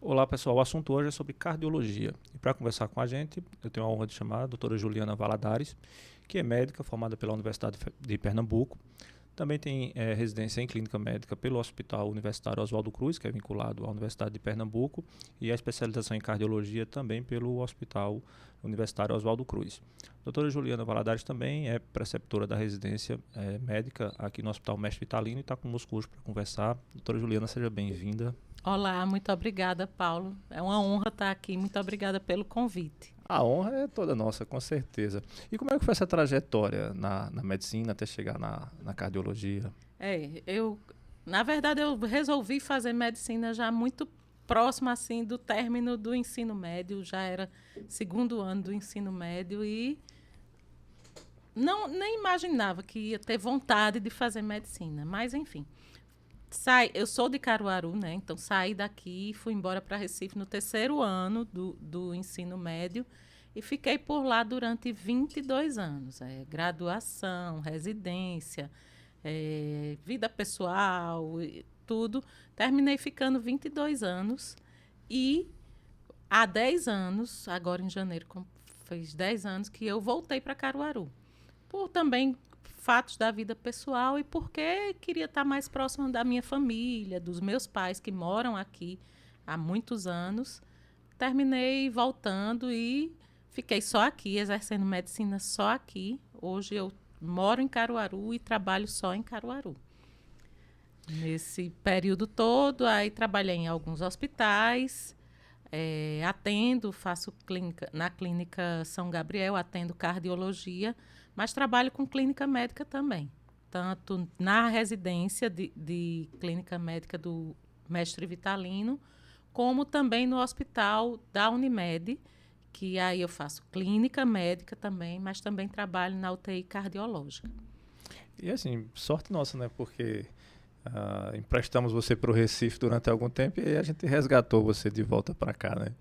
Olá, pessoal. O assunto hoje é sobre cardiologia. E para conversar com a gente, eu tenho a honra de chamar a doutora Juliana Valadares, que é médica formada pela Universidade de Pernambuco. Também tem residência em clínica médica pelo Hospital Universitário Oswaldo Cruz, que é vinculado à Universidade de Pernambuco, e a especialização em cardiologia também pelo Hospital Universitário Oswaldo Cruz. A doutora Juliana Valadares também é preceptora da residência médica aqui no Hospital Mestre Vitalino e está conosco hoje para conversar. Doutora Juliana, seja bem-vinda. Olá, muito obrigada, Paulo. É uma honra estar aqui. Muito obrigada pelo convite. A honra é toda nossa, com certeza. E como é que foi essa trajetória na medicina até chegar na cardiologia? Na verdade, eu resolvi fazer medicina já muito próximo assim do término do ensino médio. Já era segundo ano do ensino médio e nem imaginava que ia ter vontade de fazer medicina. Mas, enfim. Eu sou de Caruaru, né? Então saí daqui e fui embora para Recife no terceiro ano do ensino médio e fiquei por lá durante 22 anos. Graduação, residência, vida pessoal, tudo. Terminei ficando 22 anos e há 10 anos, agora em janeiro, fez 10 anos que eu voltei para Caruaru. Por também fatos da vida pessoal e porque queria estar mais próximo da minha família, dos meus pais que moram aqui há muitos anos. Terminei voltando e fiquei só aqui, exercendo medicina só aqui. Hoje eu moro em Caruaru e trabalho só em Caruaru. Nesse período todo, aí trabalhei em alguns hospitais, faço clínica, na clínica São Gabriel, atendo cardiologia, mas trabalho com clínica médica também, tanto na residência de clínica médica do Mestre Vitalino, como também no hospital da Unimed, que aí eu faço clínica médica também, mas também trabalho na UTI cardiológica. E assim, sorte nossa, né? Porque emprestamos você para o Recife durante algum tempo e a gente resgatou você de volta para cá, né?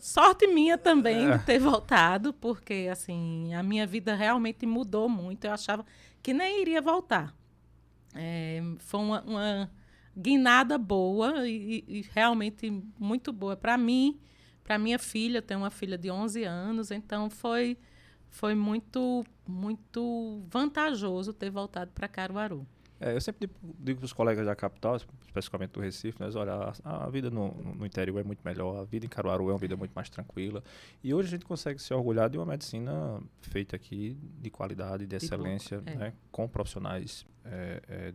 Sorte minha também de ter voltado, porque assim, a minha vida realmente mudou muito. Eu achava que nem iria voltar. Foi uma guinada boa e realmente muito boa para mim, para minha filha. Eu tenho uma filha de 11 anos, então foi muito, muito vantajoso ter voltado para Caruaru. Eu sempre digo para os colegas da capital, especificamente do Recife, né, olha, a vida no interior é muito melhor, a vida em Caruaru é uma vida muito mais tranquila. E hoje a gente consegue se orgulhar de uma medicina feita aqui de qualidade, de excelência, né, com profissionais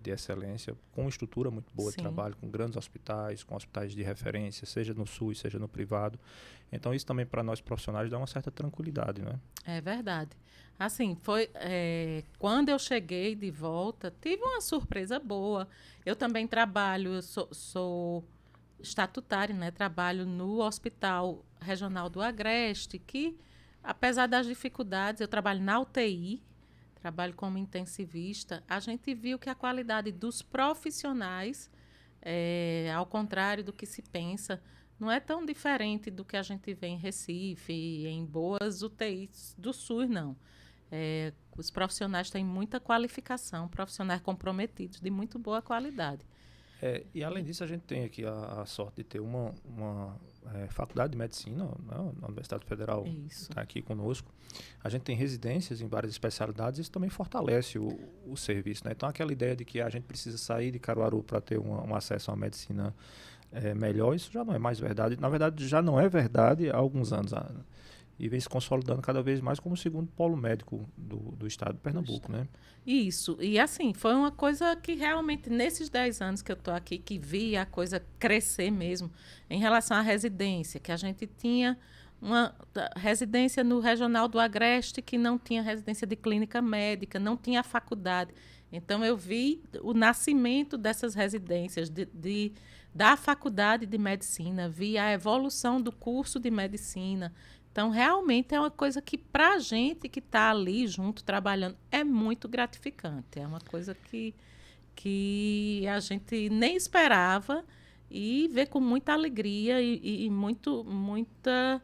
de excelência, com estrutura muito boa de trabalho, com grandes hospitais, com hospitais de referência, seja no SUS, seja no privado. Então isso também para nós profissionais dá uma certa tranquilidade, né? É verdade. Assim, quando eu cheguei de volta, tive uma surpresa boa. Eu também trabalho, eu sou estatutária, né? Trabalho no Hospital Regional do Agreste, que, apesar das dificuldades, eu trabalho na UTI, trabalho como intensivista. A gente viu que a qualidade dos profissionais, ao contrário do que se pensa, não é tão diferente do que a gente vê em Recife, em boas UTIs do SUS, não. Os profissionais têm muita qualificação, profissionais comprometidos, de muito boa qualidade. E além disso, a gente tem aqui a sorte de ter uma faculdade de medicina, né, na Universidade Federal, está aqui conosco. A gente tem residências em várias especialidades, isso também fortalece o serviço, né? Então, aquela ideia de que a gente precisa sair de Caruaru para ter um acesso a uma medicina melhor, isso já não é mais verdade. Na verdade, já não é verdade há alguns anos. E vem se consolidando cada vez mais como o segundo polo médico do estado de Pernambuco, né? Isso. E assim, foi uma coisa que realmente, nesses 10 anos que eu estou aqui, que vi a coisa crescer mesmo, em relação à residência, que a gente tinha uma residência no Regional do Agreste, que não tinha residência de clínica médica, não tinha faculdade. Então, eu vi o nascimento dessas residências, da faculdade de medicina, vi a evolução do curso de medicina. Então, realmente é uma coisa que, para a gente que está ali junto, trabalhando, é muito gratificante. É uma coisa que a gente nem esperava e vê com muita alegria e muita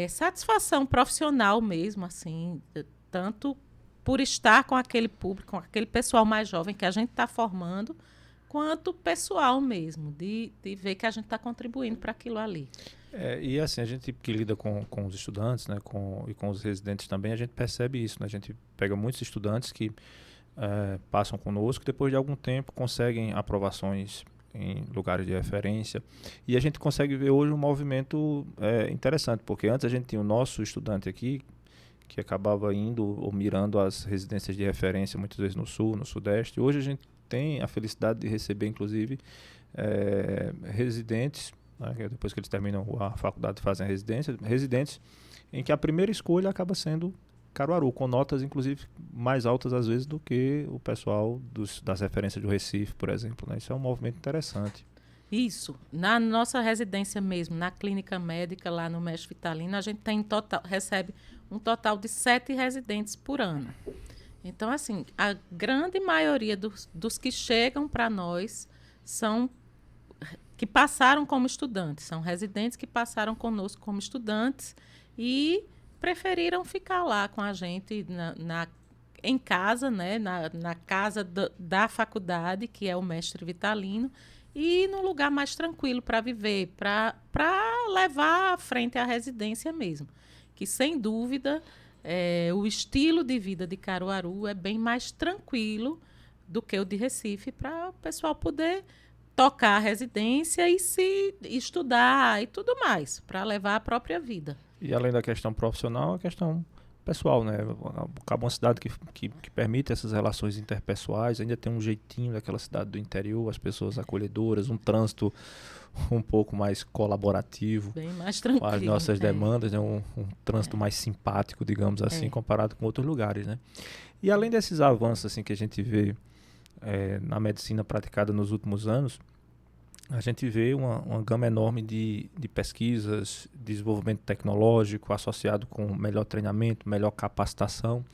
satisfação profissional mesmo, assim, tanto por estar com aquele público, com aquele pessoal mais jovem que a gente está formando, quanto pessoal mesmo, de ver que a gente está contribuindo para aquilo ali. E assim, a gente que lida com os estudantes, né, e com os residentes também, a gente percebe isso, né? A gente pega muitos estudantes que passam conosco, depois de algum tempo conseguem aprovações em lugares de referência, e a gente consegue ver hoje um movimento interessante, porque antes a gente tinha o nosso estudante aqui, que acabava indo ou mirando as residências de referência, muitas vezes no Sul, no Sudeste. Hoje a gente tem a felicidade de receber, inclusive, residentes, né, depois que eles terminam a faculdade fazem a residência, residentes em que a primeira escolha acaba sendo Caruaru, com notas, inclusive, mais altas às vezes do que o pessoal das referências do Recife, por exemplo. Né? Isso é um movimento interessante. Isso. Na nossa residência mesmo, na clínica médica, lá no Mestre Vitalino, a gente recebe um total de 7 residentes por ano. Então, assim, a grande maioria dos que chegam para nós são que passaram como estudantes, são residentes que passaram conosco como estudantes e preferiram ficar lá com a gente em casa, né, na casa da faculdade, que é o Mestre Vitalino, e num lugar mais tranquilo para viver, para levar à frente a residência mesmo. Que, sem dúvida, o estilo de vida de Caruaru é bem mais tranquilo do que o de Recife, para o pessoal poder tocar a residência e se estudar e tudo mais, para levar a própria vida. E além da questão profissional, a questão pessoal, né? Cabo é uma cidade que permite essas relações interpessoais, ainda tem um jeitinho daquela cidade do interior, as pessoas acolhedoras, um trânsito um pouco mais colaborativo, bem mais tranquilo, com as nossas demandas, né? um trânsito mais simpático, digamos assim, comparado com outros lugares, né? E além desses avanços assim, que a gente vê na medicina praticada nos últimos anos, a gente vê uma gama enorme de pesquisas, desenvolvimento tecnológico associado com melhor treinamento, melhor capacitação.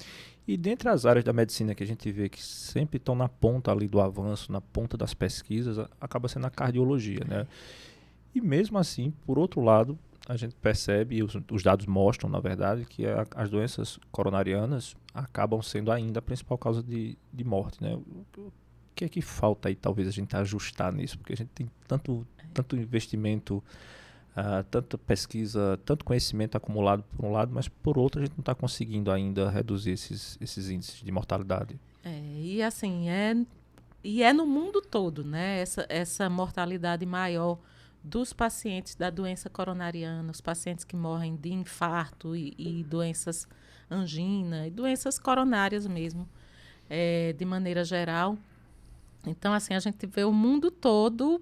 E dentre as áreas da medicina que a gente vê que sempre estão na ponta ali do avanço, na ponta das pesquisas, acaba sendo a cardiologia, né? E mesmo assim, por outro lado, a gente percebe, e os dados mostram, na verdade, que as doenças coronarianas acabam sendo ainda a principal causa de morte, né? O que é que falta aí, talvez, a gente ajustar nisso? Porque a gente tem tanto investimento, tanta pesquisa, tanto conhecimento acumulado por um lado, mas por outro a gente não está conseguindo ainda reduzir esses índices de mortalidade. E assim, é no mundo todo, né? Essa mortalidade maior dos pacientes da doença coronariana, os pacientes que morrem de infarto e doenças angina, e doenças coronárias mesmo, de maneira geral. Então, assim, a gente vê o mundo todo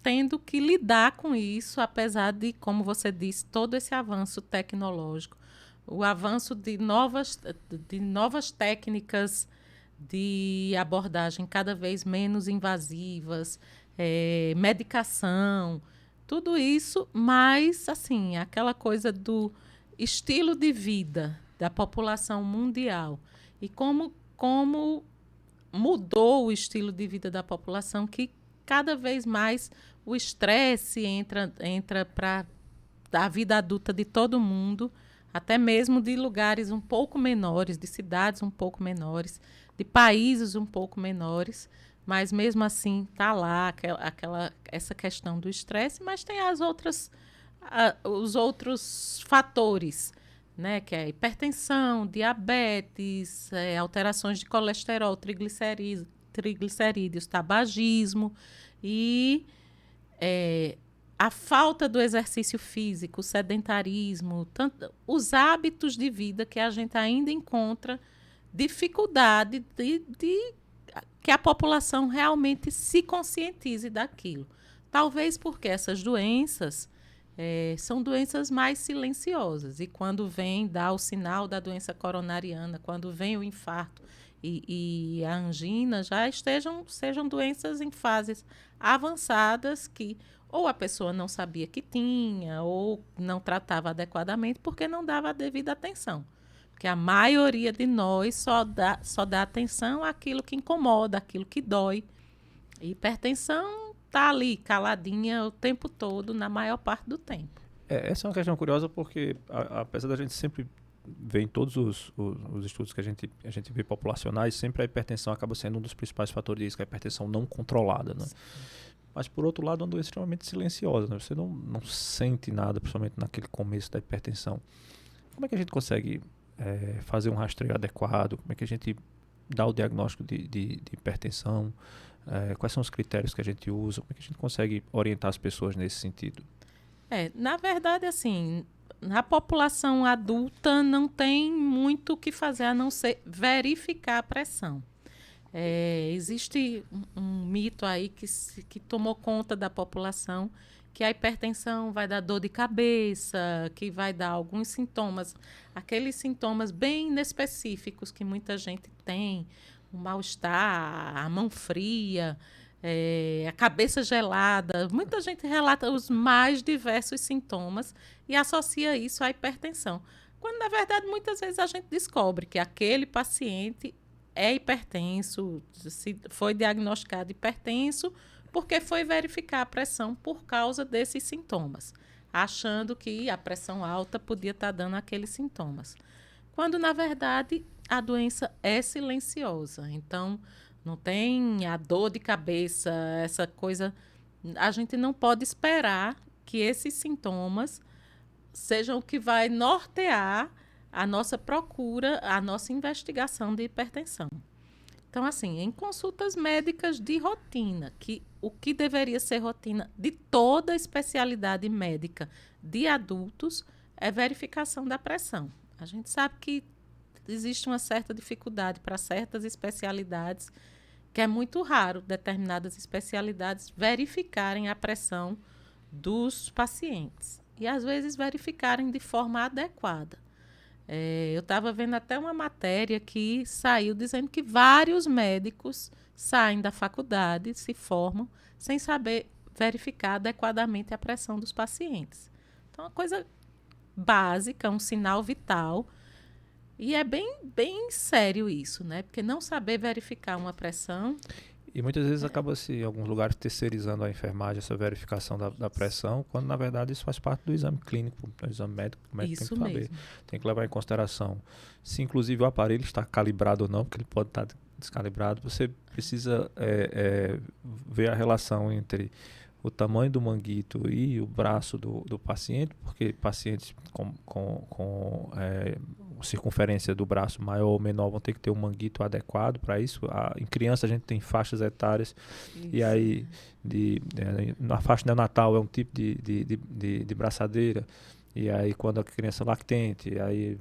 tendo que lidar com isso, apesar de, como você disse, todo esse avanço tecnológico, o avanço de novas técnicas de abordagem cada vez menos invasivas, medicação, tudo isso, mas, assim, aquela coisa do estilo de vida da população mundial e como mudou o estilo de vida da população, que cada vez mais o estresse entra para a vida adulta de todo mundo, até mesmo de lugares um pouco menores, de cidades um pouco menores, de países um pouco menores, mas mesmo assim está lá essa questão do estresse, mas tem os outros fatores, né, que é hipertensão, diabetes, alterações de colesterol, triglicerídeos, tabagismo e a falta do exercício físico, o sedentarismo, os hábitos de vida que a gente ainda encontra dificuldade de que a população realmente se conscientize daquilo. Talvez porque essas doenças são doenças mais silenciosas. E quando vem dar o sinal da doença coronariana, quando vem o infarto e a angina, sejam doenças em fases avançadas que ou a pessoa não sabia que tinha, ou não tratava adequadamente porque não dava a devida atenção. Porque a maioria de nós só dá atenção àquilo que incomoda, àquilo que dói. Hipertensão está ali, caladinha o tempo todo, na maior parte do tempo. Essa é uma questão curiosa porque, apesar da gente sempre vê em todos os estudos que a gente vê populacionais, sempre a hipertensão acaba sendo um dos principais fatores de risco, a hipertensão não controlada, né? Mas, por outro lado, é uma doença extremamente silenciosa, né? Você não sente nada, principalmente naquele começo da hipertensão. Como é que a gente consegue fazer um rastreio adequado? Como é que a gente dá o diagnóstico de hipertensão? Quais são os critérios que a gente usa? Como é que a gente consegue orientar as pessoas nesse sentido? Na verdade, assim, na população adulta não tem muito o que fazer a não ser verificar a pressão. Existe um mito aí que tomou conta da população, que a hipertensão vai dar dor de cabeça, que vai dar alguns sintomas, aqueles sintomas bem inespecíficos que muita gente tem, o mal-estar, a mão fria, a cabeça gelada. Muita gente relata os mais diversos sintomas e associa isso à hipertensão. Quando, na verdade, muitas vezes a gente descobre que aquele paciente é hipertenso, foi diagnosticado hipertenso, porque foi verificar a pressão por causa desses sintomas, achando que a pressão alta podia estar dando aqueles sintomas. Quando, na verdade, a doença é silenciosa. Então, não tem a dor de cabeça, essa coisa. A gente não pode esperar que esses sintomas sejam o que vai nortear a nossa procura, a nossa investigação de hipertensão. Então, assim, em consultas médicas de rotina, que o que deveria ser rotina de toda especialidade médica de adultos é verificação da pressão. A gente sabe que existe uma certa dificuldade para certas especialidades, que é muito raro determinadas especialidades verificarem a pressão dos pacientes. E, às vezes, verificarem de forma adequada. Eu estava vendo até uma matéria que saiu dizendo que vários médicos saem da faculdade, se formam, sem saber verificar adequadamente a pressão dos pacientes. Então, é uma coisa básica, um sinal vital. E é bem sério isso, né? Porque não saber verificar uma pressão... E muitas vezes acaba-se, em alguns lugares, terceirizando a enfermagem, essa verificação da pressão, quando, na verdade, isso faz parte do exame clínico, do exame médico. O médico Isso tem que saber. mesmo. Tem que levar em consideração se, inclusive, o aparelho está calibrado ou não, porque ele pode estar descalibrado. Você precisa ver a relação entre o tamanho do manguito e o braço do paciente, porque pacientes com circunferência do braço maior ou menor vão ter que ter um manguito adequado para isso. Em criança a gente tem faixas etárias, isso. E aí na faixa neonatal é um tipo de braçadeira, e aí quando a criança é lactente, aí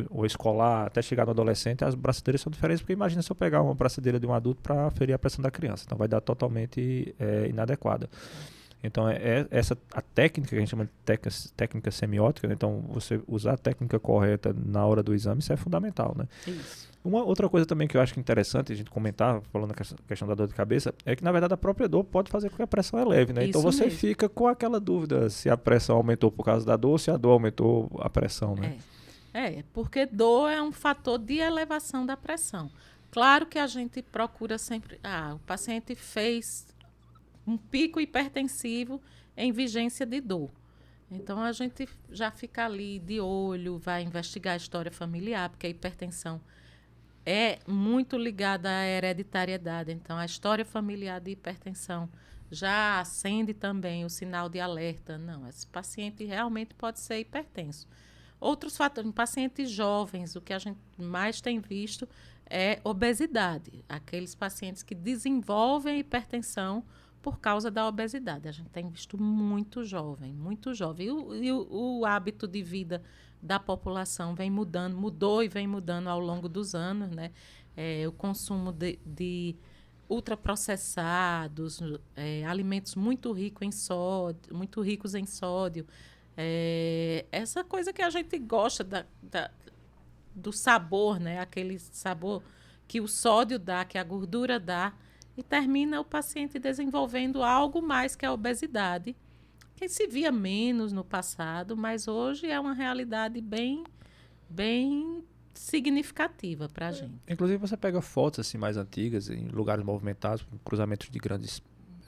o escolar, até chegar no adolescente, as braçadeiras são diferentes, porque imagina se eu pegar uma braçadeira de um adulto para ferir a pressão da criança, então vai dar totalmente inadequada. Então, a técnica que a gente chama de técnica semiótica, né? Então, você usar a técnica correta na hora do exame, isso é fundamental, né? Isso. Uma outra coisa também que eu acho interessante a gente comentar, falando da questão da dor de cabeça, é que, na verdade, a própria dor pode fazer com que a pressão eleve, né? Isso então, você mesmo. fica com aquela dúvida se a pressão aumentou por causa da dor ou se a dor aumentou a pressão, né? Porque dor é um fator de elevação da pressão. Claro que a gente procura sempre... o paciente fez um pico hipertensivo em vigência de dor. Então, a gente já fica ali de olho, vai investigar a história familiar, porque a hipertensão é muito ligada à hereditariedade. Então, a história familiar de hipertensão já acende também o sinal de alerta. Não, esse paciente realmente pode ser hipertenso. Outros fatores, em pacientes jovens, o que a gente mais tem visto é obesidade. Aqueles pacientes que desenvolvem hipertensão por causa da obesidade. A gente tem visto muito jovem, muito jovem. E o hábito de vida da população mudou e vem mudando ao longo dos anos, né? O consumo de ultraprocessados, alimentos muito ricos em sódio. Essa coisa que a gente gosta do sabor, né? Aquele sabor que o sódio dá, que a gordura dá, e termina o paciente desenvolvendo algo mais que a obesidade, que se via menos no passado, mas hoje é uma realidade bem significativa para a gente. Inclusive, você pega fotos assim mais antigas, em lugares movimentados, cruzamentos de grandes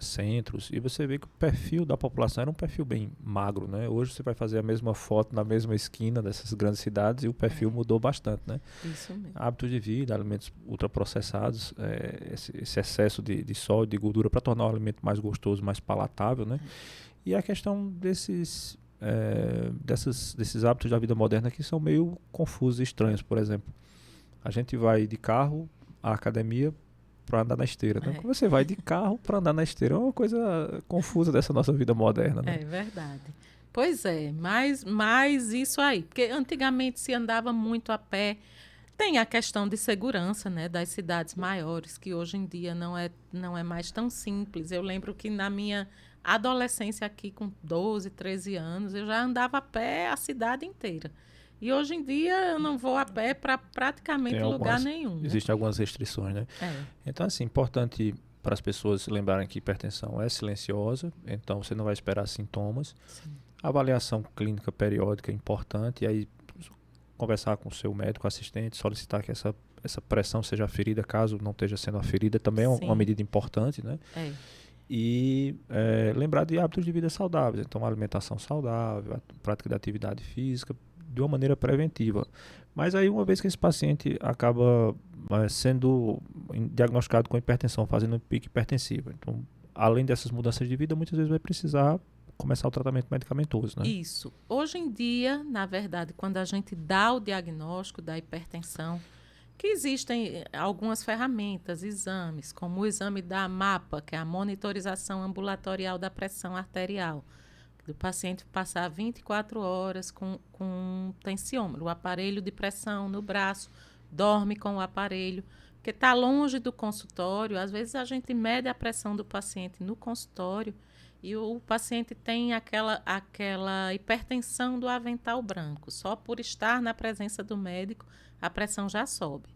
centros, e você vê que o perfil da população era um perfil bem magro, né? Hoje você vai fazer a mesma foto na mesma esquina dessas grandes cidades e o perfil mudou bastante, né? Isso mesmo. Hábitos de vida, alimentos ultraprocessados, esse excesso de sódio, de gordura para tornar o alimento mais gostoso, mais palatável, né? E a questão desses hábitos da vida moderna que são meio confusos e estranhos. Por exemplo, a gente vai de carro à academia para andar na esteira, né? Como você vai de carro para andar na esteira? É uma coisa confusa dessa nossa vida moderna, né? É verdade. Pois é, mas isso aí, porque antigamente se andava muito a pé. Tem a questão de segurança, né, das cidades maiores, que hoje em dia não é mais tão simples. Eu lembro que na minha adolescência aqui, com 12, 13 anos, eu já andava a pé a cidade inteira. E hoje em dia eu não vou a pé para praticamente lugar nenhum. Né? Existem algumas restrições, né? Então, assim, importante para as pessoas lembrarem que hipertensão é silenciosa, então você não vai esperar sintomas. Sim. Avaliação clínica periódica é importante, e aí conversar com o seu médico assistente, solicitar que essa pressão seja aferida, caso não esteja sendo aferida, também é uma medida importante, né? E lembrar de hábitos de vida saudáveis, então alimentação saudável, a prática de atividade física, de uma maneira preventiva. Mas aí, uma vez que esse paciente acaba sendo diagnosticado com hipertensão, fazendo um pico hipertensivo, então, além dessas mudanças de vida, muitas vezes vai precisar começar o tratamento medicamentoso, né? Isso. Hoje em dia, na verdade, quando a gente dá o diagnóstico da hipertensão, que existem algumas ferramentas, exames, como o exame da MAPA, que é a monitorização ambulatorial da pressão arterial, do paciente passar 24 horas com um tensiômetro, o aparelho de pressão no braço, dorme com o aparelho, porque está longe do consultório. Às vezes a gente mede a pressão do paciente no consultório e o paciente tem aquela hipertensão do avental branco. Só por estar na presença do médico, a pressão já sobe.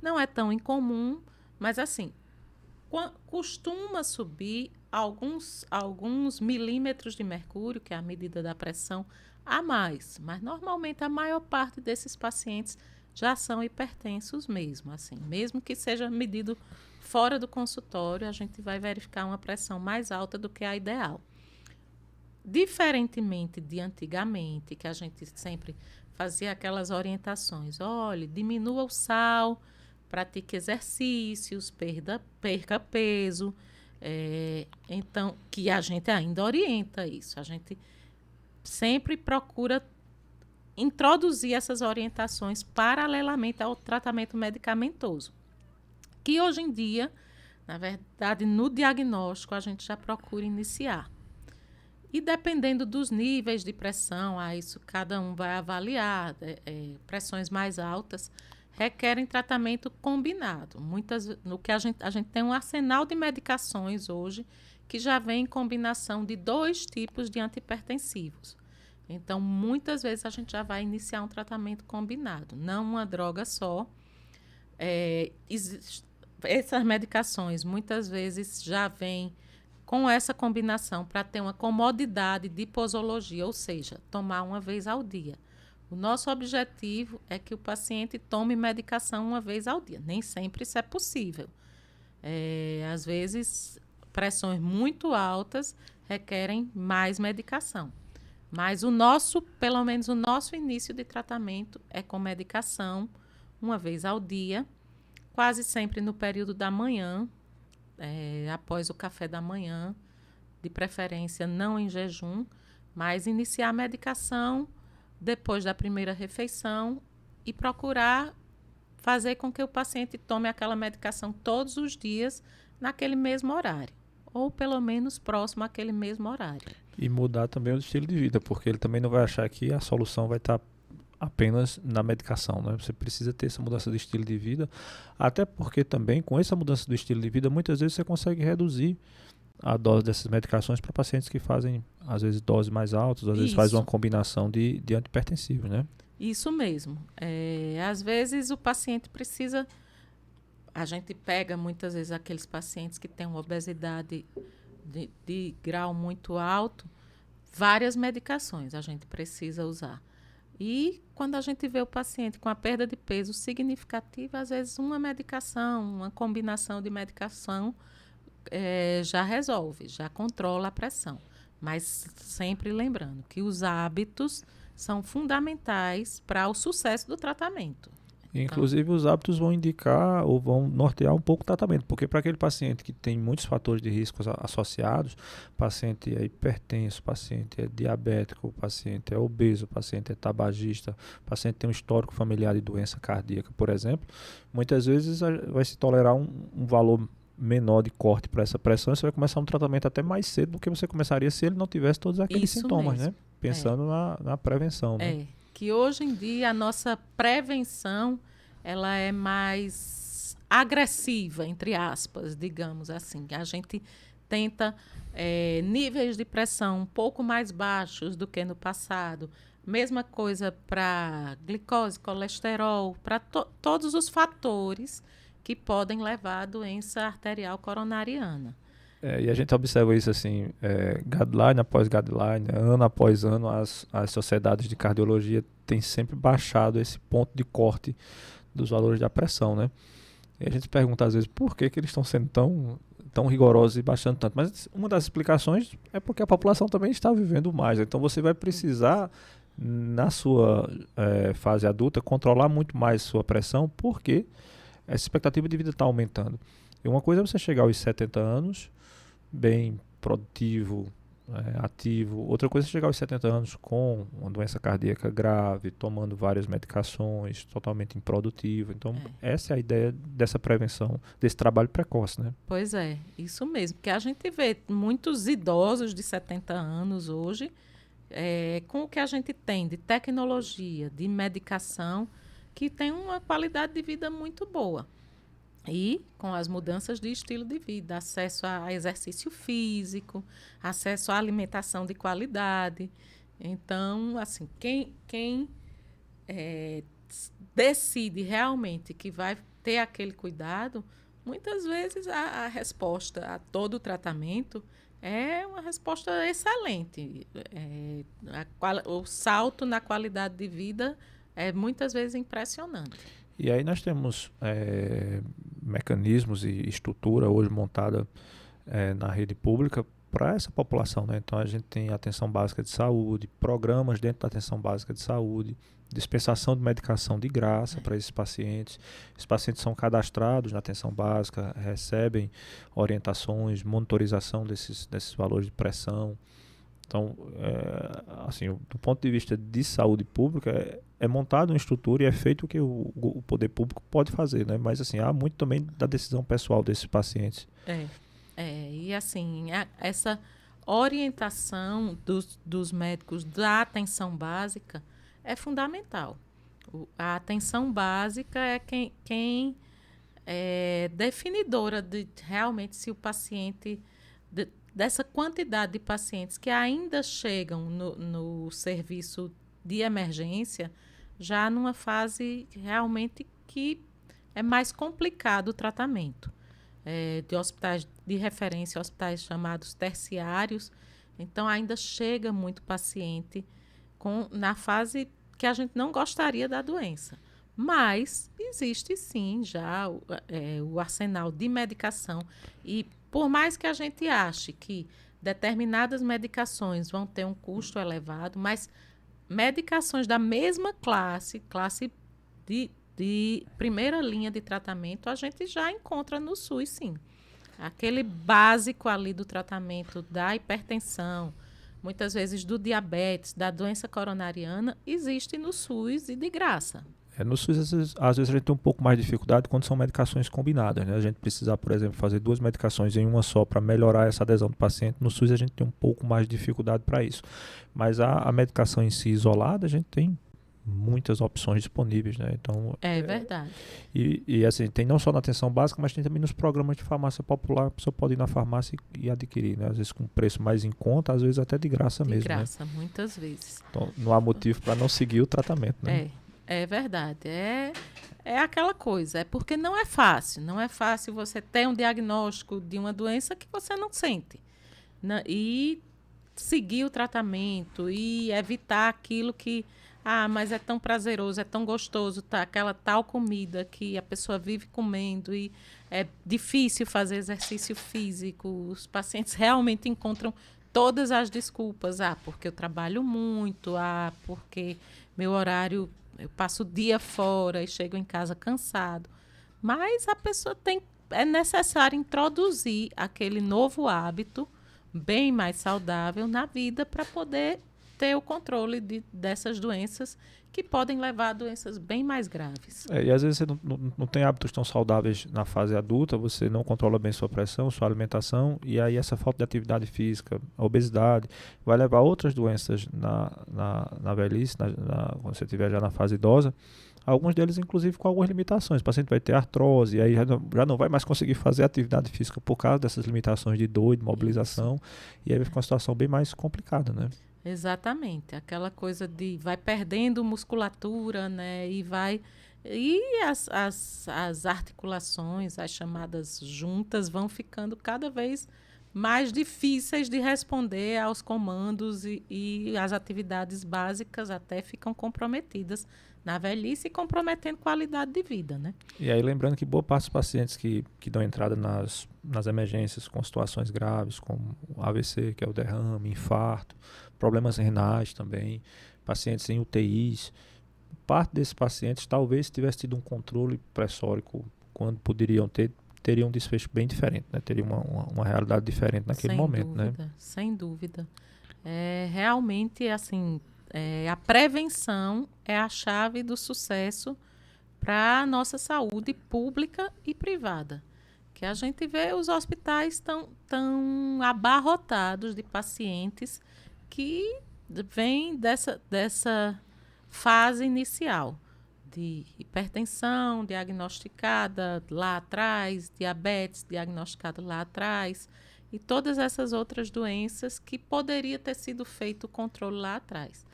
Não é tão incomum, mas assim, costuma subir alguns milímetros de mercúrio, que é a medida da pressão, a mais. Mas normalmente a maior parte desses pacientes já são hipertensos mesmo. Assim, mesmo que seja medido fora do consultório, a gente vai verificar uma pressão mais alta do que a ideal. Diferentemente de antigamente, que a gente sempre fazia aquelas orientações, olhe, diminua o sal, pratique exercícios, perca peso, então, que a gente ainda orienta isso. A gente sempre procura introduzir essas orientações paralelamente ao tratamento medicamentoso. Que hoje em dia, na verdade, no diagnóstico, a gente já procura iniciar. E dependendo dos níveis de pressão, isso cada um vai avaliar, pressões mais altas requerem tratamento combinado. No que a gente tem um arsenal de medicações hoje que já vem em combinação de 2 tipos de antihipertensivos. Então, muitas vezes a gente já vai iniciar um tratamento combinado, não uma droga só. Essas medicações muitas vezes já vêm com essa combinação para ter uma comodidade de posologia, ou seja, tomar uma vez ao dia. O nosso objetivo é que o paciente tome medicação uma vez ao dia. Nem sempre isso é possível. Às vezes, pressões muito altas requerem mais medicação. Mas pelo menos o nosso início de tratamento é com medicação uma vez ao dia, quase sempre no período da manhã, após o café da manhã, de preferência não em jejum, mas iniciar a medicação depois da primeira refeição e procurar fazer com que o paciente tome aquela medicação todos os dias naquele mesmo horário, ou pelo menos próximo àquele mesmo horário. E mudar também o estilo de vida, porque ele também não vai achar que a solução vai estar apenas na medicação, né? Você precisa ter essa mudança de estilo de vida, até porque também com essa mudança do estilo de vida, muitas vezes você consegue reduzir a dose dessas medicações para pacientes que fazem, às vezes, doses mais altas, às vezes faz uma combinação de antihipertensivos, né? Isso mesmo. Às vezes o paciente precisa... A gente pega muitas vezes aqueles pacientes que têm uma obesidade de grau muito alto, várias medicações a gente precisa usar. E quando a gente vê o paciente com a perda de peso significativa, às vezes uma medicação, uma combinação de medicação já resolve, já controla a pressão. Mas sempre lembrando que os hábitos são fundamentais para o sucesso do tratamento. Inclusive, os hábitos vão indicar ou vão nortear um pouco o tratamento, porque para aquele paciente que tem muitos fatores de risco associados, paciente é hipertenso, paciente é diabético, paciente é obeso, paciente é tabagista, paciente tem um histórico familiar de doença cardíaca, por exemplo, muitas vezes vai se tolerar um valor menor de corte para essa pressão, e você vai começar um tratamento até mais cedo do que você começaria se ele não tivesse todos aqueles sintomas, né? Pensando na prevenção, né? Que hoje em dia a nossa prevenção ela é mais agressiva, entre aspas, digamos assim. A gente tenta níveis de pressão um pouco mais baixos do que no passado. Mesma coisa para glicose, colesterol, para todos os fatores que podem levar à doença arterial coronariana. E a gente observa isso assim, guideline após guideline, ano após ano, as sociedades de cardiologia têm sempre baixado esse ponto de corte dos valores da pressão, né? E a gente pergunta às vezes por que eles estão sendo tão rigorosos e baixando tanto. Mas uma das explicações é porque a população também está vivendo mais. Então você vai precisar, na sua fase adulta, controlar muito mais sua pressão, porque essa expectativa de vida está aumentando. E uma coisa é você chegar aos 70 anos, bem produtivo, ativo. Outra coisa é chegar aos 70 anos com uma doença cardíaca grave, tomando várias medicações, totalmente improdutivo. Então, essa é a ideia dessa prevenção, desse trabalho precoce, né? Pois é, isso mesmo. Porque a gente vê muitos idosos de 70 anos hoje, com o que a gente tem de tecnologia, de medicação, que tem uma qualidade de vida muito boa. E com as mudanças de estilo de vida, acesso a exercício físico, acesso à alimentação de qualidade. Então, assim, quem decide realmente que vai ter aquele cuidado, muitas vezes a resposta a todo o tratamento é uma resposta excelente. O salto na qualidade de vida é muitas vezes impressionante. E aí nós temos mecanismos e estrutura hoje montada na rede pública para essa população, né? Então a gente tem atenção básica de saúde, programas dentro da atenção básica de saúde, dispensação de medicação de graça para esses pacientes. Esses pacientes são cadastrados na atenção básica, recebem orientações, monitorização desses valores de pressão. Então, assim, do ponto de vista de saúde pública, é montado uma estrutura e é feito o que o poder público pode fazer, né? Mas, assim, há muito também da decisão pessoal desses pacientes. E, assim, essa orientação dos médicos da atenção básica é fundamental. A atenção básica é quem é definidora de realmente se o paciente... dessa quantidade de pacientes que ainda chegam no serviço de emergência, já numa fase realmente que é mais complicado o tratamento. De hospitais de referência, hospitais chamados terciários, então ainda chega muito paciente na fase que a gente não gostaria da doença. Mas existe sim já o arsenal de medicação e por mais que a gente ache que determinadas medicações vão ter um custo elevado, mas medicações da mesma classe de primeira linha de tratamento, a gente já encontra no SUS, sim. Aquele básico ali do tratamento da hipertensão, muitas vezes do diabetes, da doença coronariana, existe no SUS e de graça. No SUS, às vezes a gente tem um pouco mais de dificuldade quando são medicações combinadas, né? A gente precisar, por exemplo, fazer 2 medicações em uma só para melhorar essa adesão do paciente. No SUS a gente tem um pouco mais de dificuldade para isso. Mas a medicação em si isolada, a gente tem muitas opções disponíveis, né? Então, é verdade. E assim, tem não só na atenção básica, mas tem também nos programas de farmácia popular. A pessoa pode ir na farmácia e adquirir, né? Às vezes com preço mais em conta, às vezes até de graça mesmo. De graça, né? Muitas vezes. Então, não há motivo para não seguir o tratamento, né? É verdade. É aquela coisa. É porque não é fácil. Não é fácil você ter um diagnóstico de uma doença que você não sente. E seguir o tratamento e evitar aquilo que Ah, mas é tão prazeroso, é tão gostoso, tá? Aquela tal comida que a pessoa vive comendo e é difícil fazer exercício físico. Os pacientes realmente encontram todas as desculpas. Ah, porque eu trabalho muito. Ah, porque meu horário, eu passo o dia fora e chego em casa cansado. Mas a pessoa tem, é necessário introduzir aquele novo hábito bem mais saudável na vida para poder ter o controle dessas doenças que podem levar a doenças bem mais graves. E às vezes você não tem hábitos tão saudáveis na fase adulta, você não controla bem sua pressão, sua alimentação, e aí essa falta de atividade física, a obesidade, vai levar a outras doenças na velhice, quando você estiver já na fase idosa. Alguns deles, inclusive, com algumas limitações. O paciente vai ter artrose, e aí já não vai mais conseguir fazer atividade física por causa dessas limitações de dor, de mobilização, e aí vai ficar uma situação bem mais complicada, né? Exatamente. Aquela coisa de vai perdendo musculatura, né? E vai. E as articulações, as chamadas juntas, vão ficando cada vez mais difíceis de responder aos comandos e as atividades básicas até ficam comprometidas na velhice e comprometendo qualidade de vida, né? E aí lembrando que boa parte dos pacientes que dão entrada nas emergências com situações graves, como AVC, que é o derrame, infarto, problemas renais também, pacientes em UTIs, parte desses pacientes talvez tivesse tido um controle pressórico quando poderiam ter, teria um desfecho bem diferente, né? Teria uma realidade diferente naquele momento, né? Sem dúvida. Realmente, assim, a prevenção é a chave do sucesso para a nossa saúde pública e privada. Que a gente vê os hospitais tão abarrotados de pacientes que vêm dessa fase inicial de hipertensão diagnosticada lá atrás, diabetes diagnosticada lá atrás, e todas essas outras doenças que poderia ter sido feito o controle lá atrás.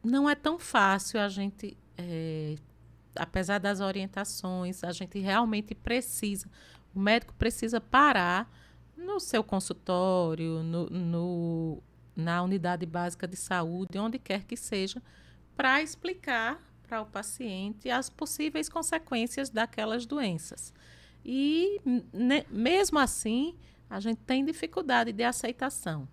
Não é tão fácil a gente, apesar das orientações, a gente realmente precisa, o médico precisa parar no seu consultório, na unidade básica de saúde, onde quer que seja, para explicar para o paciente as possíveis consequências daquelas doenças. E, mesmo assim, a gente tem dificuldade de aceitação.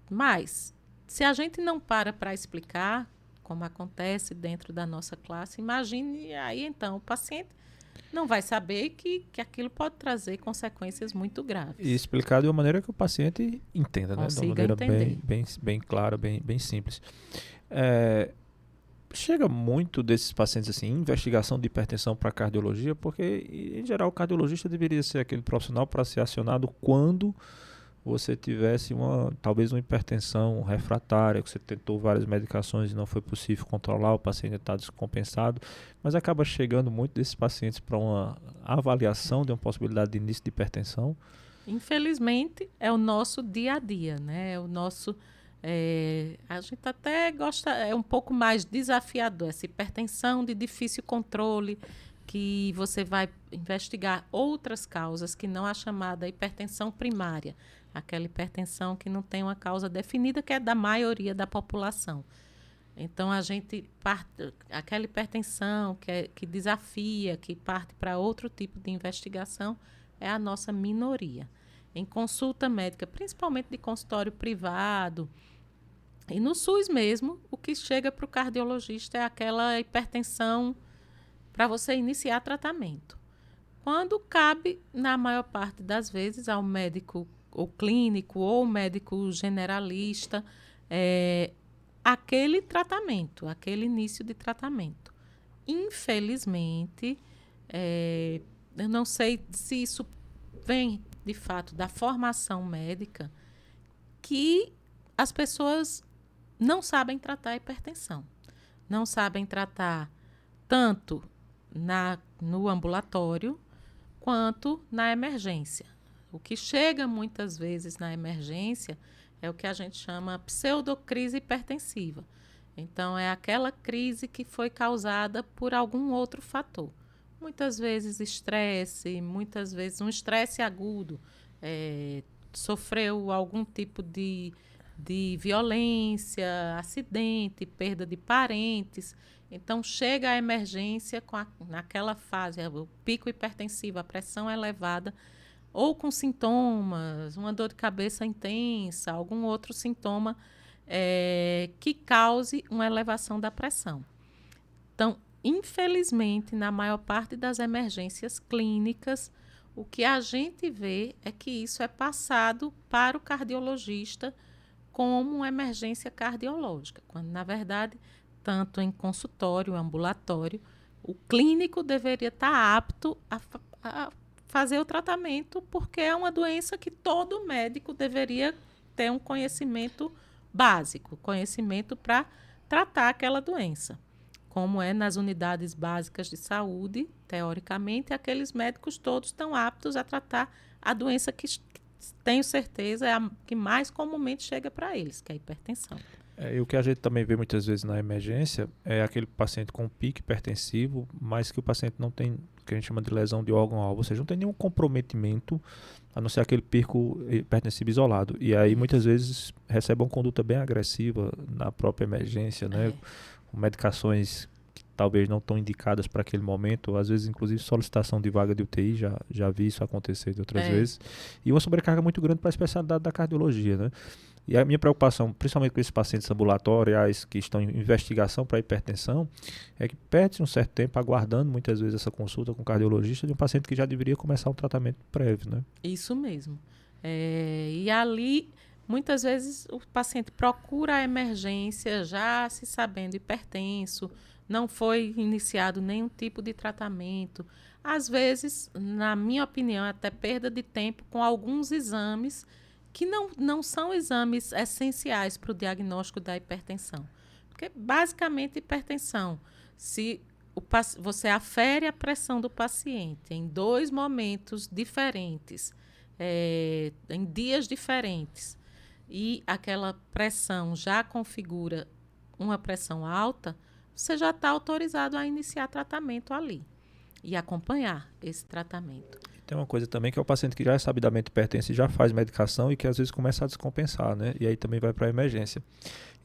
Mas, se a gente não para explicar, como acontece dentro da nossa classe, imagine aí, então, o paciente não vai saber que aquilo pode trazer consequências muito graves. E explicar de uma maneira que o paciente entenda, né? De uma maneira bem clara, bem simples. Chega muito desses pacientes assim, investigação de hipertensão para cardiologia, porque em geral o cardiologista deveria ser aquele profissional para ser acionado quando você tivesse talvez uma hipertensão refratária, que você tentou várias medicações e não foi possível controlar, o paciente está descompensado, mas acaba chegando muito desses pacientes para uma avaliação de uma possibilidade de início de hipertensão. Infelizmente, é o nosso dia a dia, né? É o nosso... a gente até gosta, é um pouco mais desafiador, essa hipertensão de difícil controle, que você vai investigar outras causas que não a chamada hipertensão primária, aquela hipertensão que não tem uma causa definida, que é da maioria da população. Então, a gente parte, aquela hipertensão que desafia, que parte para outro tipo de investigação, é a nossa minoria. Em consulta médica, principalmente de consultório privado, e no SUS mesmo, o que chega para o cardiologista é aquela hipertensão para você iniciar tratamento. Quando cabe, na maior parte das vezes, ao médico ou clínico ou médico generalista, aquele tratamento, aquele início de tratamento. Infelizmente, eu não sei se isso vem, de fato, da formação médica, que as pessoas não sabem tratar a hipertensão. Não sabem tratar tanto no ambulatório quanto na emergência. O que chega muitas vezes na emergência é o que a gente chama pseudocrise hipertensiva. Então, é aquela crise que foi causada por algum outro fator. Muitas vezes estresse, muitas vezes um estresse agudo, sofreu algum tipo de de violência, acidente, perda de parentes. Então, chega a emergência naquela fase, o pico hipertensivo, a pressão elevada, ou com sintomas, uma dor de cabeça intensa, algum outro sintoma que cause uma elevação da pressão. Então, infelizmente, na maior parte das emergências clínicas, o que a gente vê é que isso é passado para o cardiologista como uma emergência cardiológica, quando, na verdade, tanto em consultório, ambulatório, o clínico deveria estar apto a fazer o tratamento, porque é uma doença que todo médico deveria ter um conhecimento básico, conhecimento para tratar aquela doença. Como é nas unidades básicas de saúde, teoricamente, aqueles médicos todos estão aptos a tratar a doença que, tenho certeza, é a que mais comumente chega para eles, que é a hipertensão. E o que a gente também vê muitas vezes na emergência é aquele paciente com pico hipertensivo, mas que o paciente não tem o que a gente chama de lesão de órgão-alvo, ou seja, não tem nenhum comprometimento, a não ser aquele pico hipertensivo isolado. E aí, muitas vezes, recebe uma conduta bem agressiva na própria emergência, né? Com medicações que talvez não estão indicadas para aquele momento, às vezes, inclusive, solicitação de vaga de UTI, já vi isso acontecer de outras vezes. E uma sobrecarga muito grande para a especialidade da cardiologia, né? E a minha preocupação, principalmente com esses pacientes ambulatoriais que estão em investigação para hipertensão, é que perde um certo tempo aguardando muitas vezes essa consulta com o cardiologista de um paciente que já deveria começar um tratamento prévio, né? Isso mesmo. E ali, muitas vezes, o paciente procura a emergência já se sabendo hipertenso, não foi iniciado nenhum tipo de tratamento. Às vezes, na minha opinião, até perda de tempo com alguns exames que não são exames essenciais para o diagnóstico da hipertensão. Porque, basicamente, hipertensão, se você afere a pressão do paciente em 2 momentos diferentes, em dias diferentes, e aquela pressão já configura uma pressão alta, você já está autorizado a iniciar tratamento ali e acompanhar esse tratamento. Tem uma coisa também que é o paciente que já é sabidamente hipertenso e já faz medicação e que às vezes começa a descompensar, né? E aí também vai para a emergência.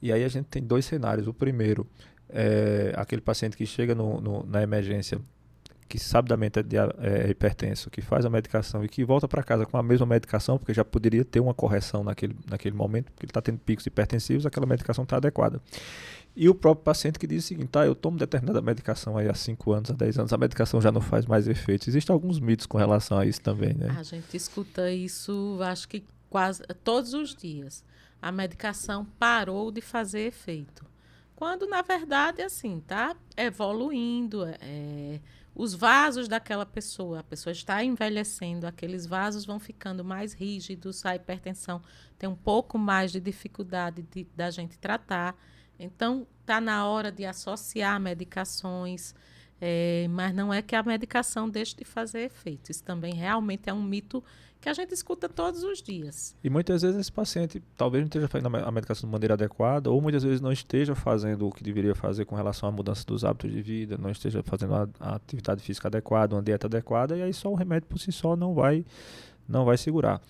E aí a gente tem 2 cenários. O primeiro é aquele paciente que chega na emergência, que sabidamente é hipertenso, que faz a medicação e que volta para casa com a mesma medicação, porque já poderia ter uma correção naquele momento, porque ele está tendo picos hipertensivos, aquela medicação está adequada. E o próprio paciente que diz o seguinte, eu tomo determinada medicação aí há 5 anos, há 10 anos, a medicação já não faz mais efeito. Existem alguns mitos com relação a isso também, né? A gente escuta isso, acho que quase todos os dias. A medicação parou de fazer efeito. Quando, na verdade, assim, está evoluindo, os vasos daquela pessoa, a pessoa está envelhecendo, aqueles vasos vão ficando mais rígidos, a hipertensão tem um pouco mais de dificuldade da gente tratar. Então, está na hora de associar medicações, mas não é que a medicação deixe de fazer efeito. Isso também realmente é um mito que a gente escuta todos os dias. E muitas vezes esse paciente talvez não esteja fazendo a medicação de maneira adequada, ou muitas vezes não esteja fazendo o que deveria fazer com relação à mudança dos hábitos de vida, não esteja fazendo a atividade física adequada, uma dieta adequada, e aí só o remédio por si só não vai segurar.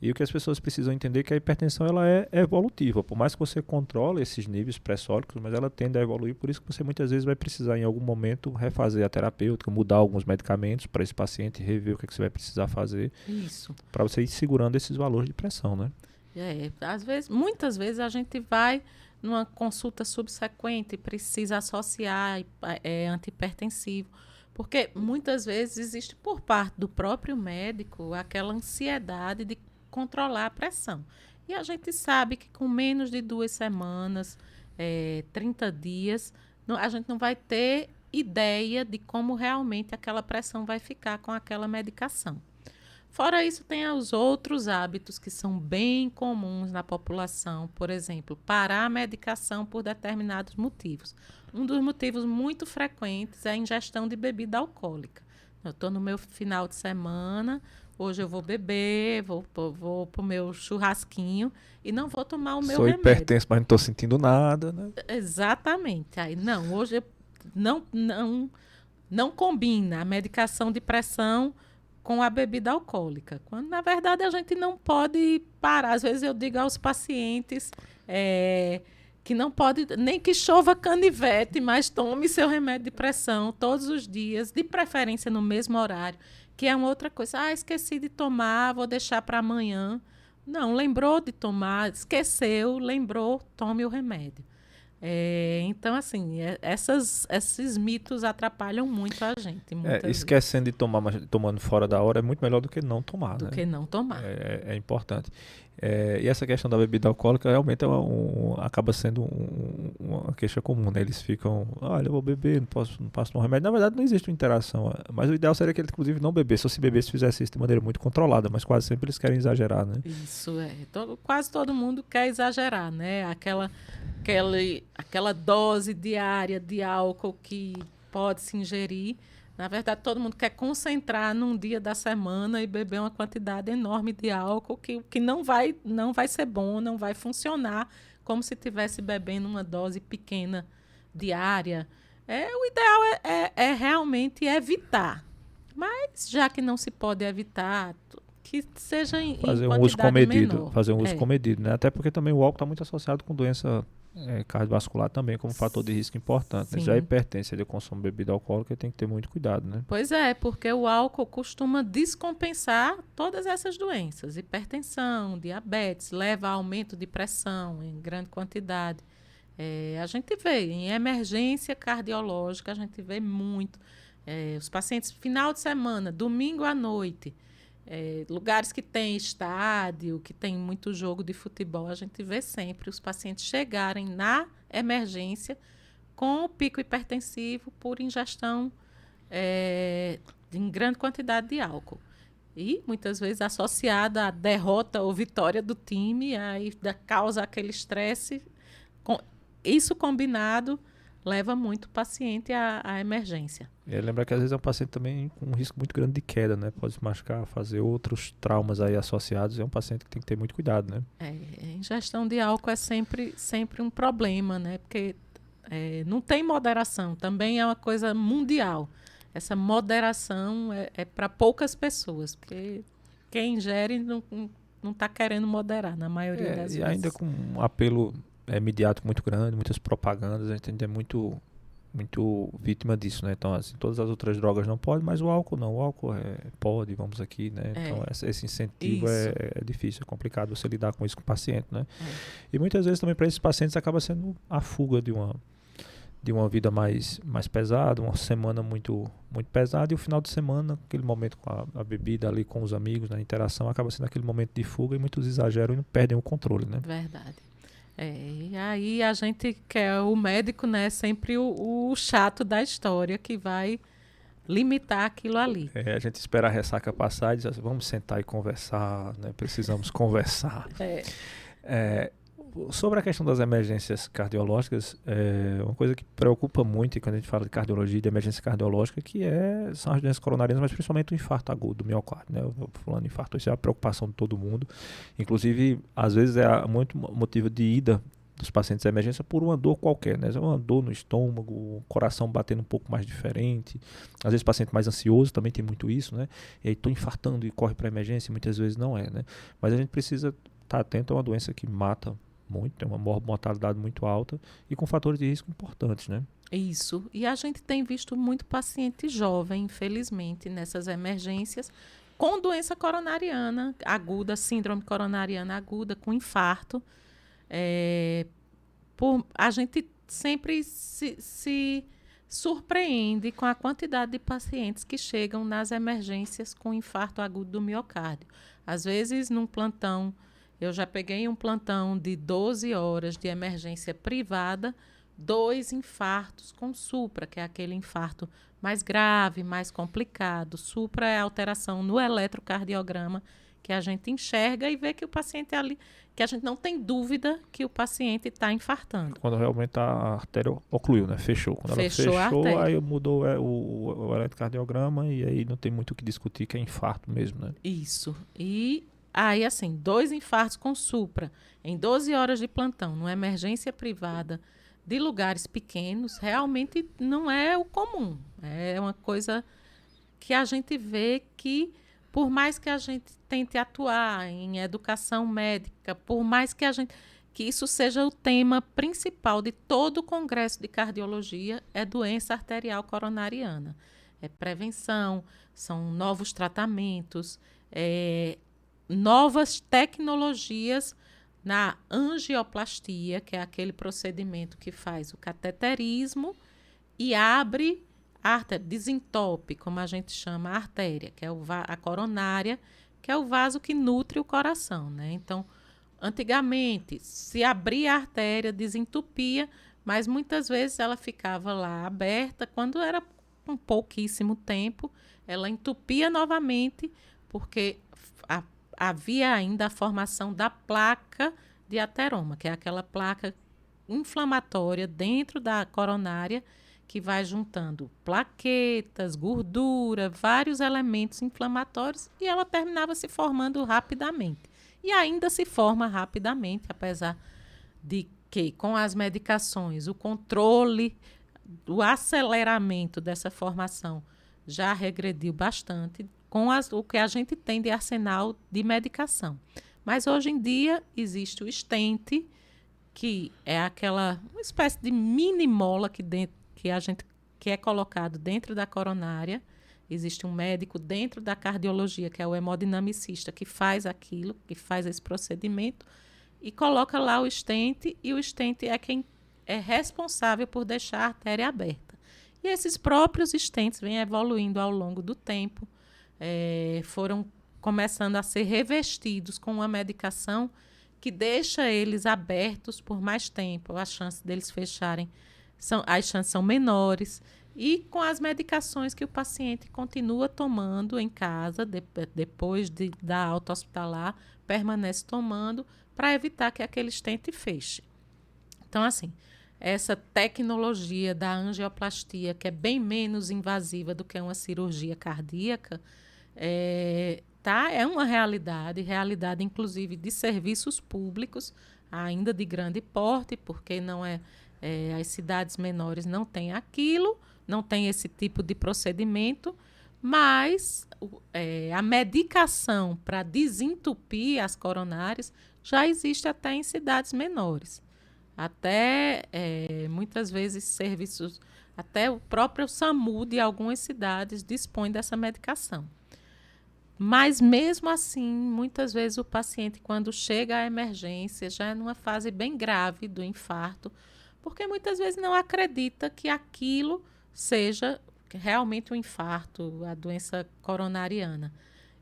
E o que as pessoas precisam entender é que a hipertensão ela é evolutiva. Por mais que você controle esses níveis pressóricos, mas ela tende a evoluir, por isso que você muitas vezes vai precisar em algum momento refazer a terapêutica, mudar alguns medicamentos para esse paciente, rever o que você vai precisar fazer. Isso. Para você ir segurando esses valores de pressão, né? Muitas vezes a gente vai numa consulta subsequente e precisa associar antihipertensivo. Porque muitas vezes existe por parte do próprio médico aquela ansiedade de controlar a pressão. E a gente sabe que com menos de 2 semanas, 30 dias, a gente não vai ter ideia de como realmente aquela pressão vai ficar com aquela medicação. Fora isso, tem os outros hábitos que são bem comuns na população. Por exemplo, parar a medicação por determinados motivos. Um dos motivos muito frequentes é a ingestão de bebida alcoólica. Eu estou no meu final de semana, hoje eu vou beber, vou para o meu churrasquinho e não vou tomar o meu remédio. Sou hipertenso, mas não estou sentindo nada, né? Exatamente. Aí, hoje não combina a medicação de pressão com a bebida alcoólica, quando na verdade a gente não pode parar. Às vezes eu digo aos pacientes que não pode, nem que chova canivete, mas tome seu remédio de pressão todos os dias, de preferência no mesmo horário, que é uma outra coisa. Esqueci de tomar, vou deixar para amanhã. Não, lembrou de tomar, esqueceu, lembrou, tome o remédio. Então, assim, esses mitos atrapalham muito a gente. Esquecendo de tomar, mas tomando fora da hora é muito melhor do que não tomar. Do que não tomar. É importante. E essa questão da bebida alcoólica realmente acaba sendo uma queixa comum, né? Eles ficam, olha, eu vou beber, não posso tomar remédio. Na verdade, não existe uma interação. Mas o ideal seria que ele, inclusive, não bebesse. Ou se bebesse, fizesse isso de maneira muito controlada. Mas quase sempre eles querem exagerar, né? Isso, quase todo mundo quer exagerar, né? Aquela dose diária de álcool que pode se ingerir. Na verdade, todo mundo quer concentrar num dia da semana e beber uma quantidade enorme de álcool que não vai ser bom, não vai funcionar como se estivesse bebendo uma dose pequena diária. O ideal é realmente evitar. Mas, já que não se pode evitar, que seja em quantidade menor. Fazer um uso comedido, né? Até porque também o álcool está muito associado com doença cardiovascular também, como fator de risco importante. Né? Já a hipertensão de consumo de bebida alcoólica tem que ter muito cuidado, né? Pois é, porque o álcool costuma descompensar todas essas doenças. Hipertensão, diabetes, leva a aumento de pressão em grande quantidade. A gente vê em emergência cardiológica, a gente vê muito. Os pacientes, final de semana, domingo à noite, lugares que tem estádio, que tem muito jogo de futebol, a gente vê sempre os pacientes chegarem na emergência com o pico hipertensivo por ingestão em grande quantidade de álcool. E muitas vezes associada à derrota ou vitória do time, aí causa aquele estresse. Isso combinado leva muito o paciente à emergência. Lembrar que às vezes é um paciente também com um risco muito grande de queda, né? Pode se machucar, fazer outros traumas aí associados. É um paciente que tem que ter muito cuidado, né? A ingestão de álcool é sempre um problema, né? Porque não tem moderação. Também é uma coisa mundial. Essa moderação é para poucas pessoas, porque quem ingere não está querendo moderar, na maioria das vezes. E ainda com um apelo midiático muito grande, muitas propagandas, a gente é muito vítima disso, né? Então, assim, todas as outras drogas não podem, mas o álcool não. O álcool pode, vamos aqui, né? Então, esse incentivo é difícil, é complicado você lidar com isso com o paciente, né? E muitas vezes também para esses pacientes acaba sendo a fuga de uma vida mais pesada, uma semana muito, muito pesada, e o final de semana, aquele momento com a bebida ali, com os amigos, na interação, acaba sendo aquele momento de fuga e muitos exageram e perdem o controle, né? Verdade. E aí a gente quer o médico, né, sempre o chato da história que vai limitar aquilo ali. A gente espera a ressaca passar e diz assim, vamos sentar e conversar, né? Precisamos conversar. Sobre a questão das emergências cardiológicas, uma coisa que preocupa muito quando a gente fala de cardiologia e de emergência cardiológica, que são as doenças coronarianas, mas principalmente o infarto agudo do miocárdio, né? Eu falando de infarto, isso é a preocupação de todo mundo. Inclusive, às vezes é muito motivo de ida dos pacientes à emergência por uma dor qualquer, né? Uma dor no estômago, o coração batendo um pouco mais diferente. Às vezes o paciente mais ansioso também tem muito isso, né? E aí estou infartando e corre para a emergência, muitas vezes não é, né? Mas a gente precisa estar atento a uma doença que mata muito, tem uma mortalidade muito alta e com fatores de risco importantes, né? Isso. E a gente tem visto muito paciente jovem, infelizmente, nessas emergências, com doença coronariana aguda, síndrome coronariana aguda, com infarto. A gente sempre se surpreende com a quantidade de pacientes que chegam nas emergências com infarto agudo do miocárdio. Às vezes, num plantão, eu já peguei um plantão de 12 horas de emergência privada, 2 infartos com supra, que é aquele infarto mais grave, mais complicado. Supra é a alteração no eletrocardiograma que a gente enxerga e vê que o paciente ali, que a gente não tem dúvida que o paciente está infartando. Quando realmente a artéria ocluiu, né? Fechou. Quando fechou ela fechou, aí mudou o eletrocardiograma e aí não tem muito o que discutir, que é infarto mesmo, né? Isso. E aí, assim, 2 infartos com supra em 12 horas de plantão, numa emergência privada de lugares pequenos, realmente não é o comum. É uma coisa que a gente vê que por mais que a gente tente atuar em educação médica, por mais que isso seja o tema principal de todo o congresso de cardiologia, é doença arterial coronariana. É prevenção, são novos tratamentos, novas tecnologias na angioplastia, que é aquele procedimento que faz o cateterismo e abre a artéria, desentope, como a gente chama a artéria, que é a coronária, que é o vaso que nutre o coração, né? Então, antigamente, se abria a artéria, desentupia, mas muitas vezes ela ficava lá aberta. Quando era com pouquíssimo tempo, ela entupia novamente, porque havia ainda a formação da placa de ateroma, que é aquela placa inflamatória dentro da coronária, que vai juntando plaquetas, gordura, vários elementos inflamatórios, e ela terminava se formando rapidamente. E ainda se forma rapidamente, apesar de que, com as medicações, o controle, o aceleramento dessa formação já regrediu bastante com o que a gente tem de arsenal de medicação. Mas hoje em dia existe o stent, que é uma espécie de mini mola que é colocado dentro da coronária. Existe um médico dentro da cardiologia, que é o hemodinamicista, que faz aquilo, que faz esse procedimento, e coloca lá o stent, e o stent é quem é responsável por deixar a artéria aberta. E esses próprios stents vêm evoluindo ao longo do tempo, foram começando a ser revestidos com uma medicação que deixa eles abertos por mais tempo. As chances deles fecharem, as chances são menores. E com as medicações que o paciente continua tomando em casa, depois da alta hospitalar, permanece tomando para evitar que aquele stent feche. Então, assim, essa tecnologia da angioplastia, que é bem menos invasiva do que uma cirurgia cardíaca, é uma realidade inclusive de serviços públicos, ainda de grande porte, porque não as cidades menores não têm aquilo, não tem esse tipo de procedimento, mas a medicação para desentupir as coronárias já existe até em cidades menores. Até, muitas vezes, serviços, até o próprio SAMU de algumas cidades dispõe dessa medicação. Mas, mesmo assim, muitas vezes o paciente, quando chega à emergência, já é numa fase bem grave do infarto, porque muitas vezes não acredita que aquilo seja realmente um infarto, a doença coronariana.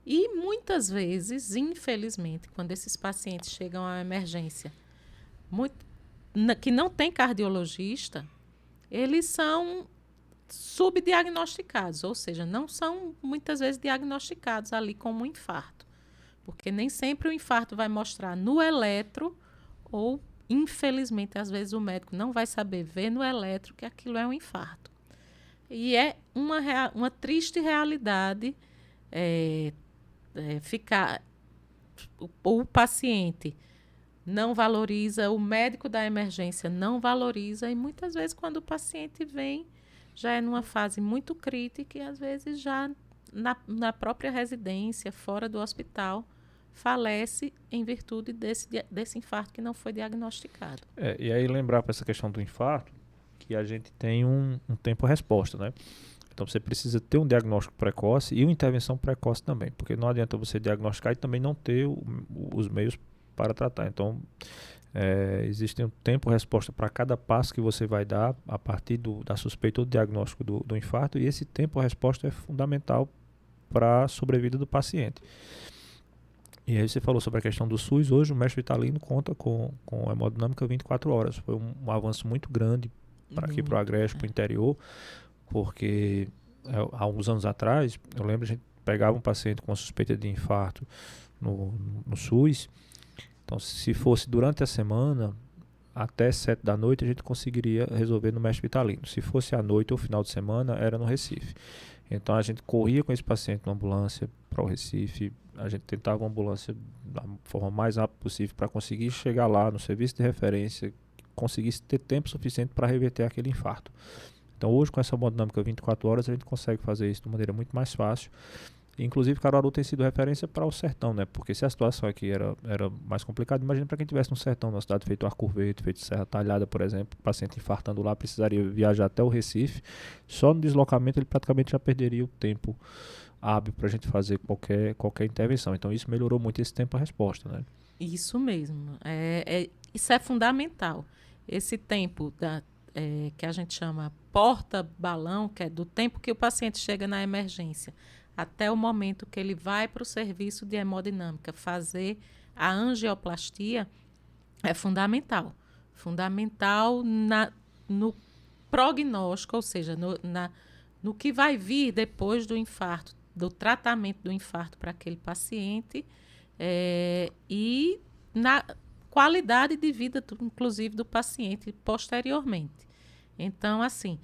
E muitas vezes, infelizmente, quando esses pacientes chegam à emergência, que não tem cardiologista, eles são subdiagnosticados, ou seja, não são muitas vezes diagnosticados ali como um infarto, porque nem sempre o infarto vai mostrar no eletro, ou, infelizmente, às vezes o médico não vai saber ver no eletro que aquilo é um infarto. E é uma triste realidade o paciente não valoriza, o médico da emergência não valoriza, e muitas vezes quando o paciente vem, já é numa fase muito crítica e às vezes já na própria residência, fora do hospital, falece em virtude desse infarto que não foi diagnosticado. E aí lembrar para essa questão do infarto, que a gente tem um tempo-resposta, né? Então você precisa ter um diagnóstico precoce e uma intervenção precoce também, porque não adianta você diagnosticar e também não ter os meios para tratar. Então, existe um tempo-resposta para cada passo que você vai dar a partir da suspeita ou do diagnóstico do infarto, e esse tempo-resposta é fundamental para a sobrevida do paciente. E aí você falou sobre a questão do SUS. Hoje o mestre Vitalino conta com hemodinâmica 24 horas. Foi um avanço muito grande aqui para o Agreste, para o interior, porque há uns anos atrás, eu lembro, a gente pegava um paciente com suspeita de infarto no SUS. Então, se fosse durante a semana, até 7 da noite, a gente conseguiria resolver no mestre Vitalino. Se fosse à noite ou final de semana, era no Recife. Então, a gente corria com esse paciente na ambulância para o Recife. A gente tentava uma ambulância da forma mais rápida possível para conseguir chegar lá no serviço de referência, conseguisse ter tempo suficiente para reverter aquele infarto. Então, hoje, com essa hemodinâmica 24 horas, a gente consegue fazer isso de maneira muito mais fácil. Inclusive, Caruaru tem sido referência para o sertão, né? Porque se a situação aqui era mais complicada, imagina para quem estivesse no sertão, numa cidade feito Arco Verde, feito Serra Talhada, por exemplo, o paciente infartando lá precisaria viajar até o Recife. Só no deslocamento ele praticamente já perderia o tempo hábil para a gente fazer qualquer intervenção. Então, isso melhorou muito esse tempo-resposta, né? Isso mesmo. Isso é fundamental. Esse tempo que a gente chama porta-balão, que é do tempo que o paciente chega na emergência até o momento que ele vai para o serviço de hemodinâmica fazer a angioplastia, é fundamental. Fundamental no prognóstico, ou seja, no que vai vir depois do infarto, do tratamento do infarto para aquele paciente, e na qualidade de vida, inclusive, do paciente posteriormente. Então, assim,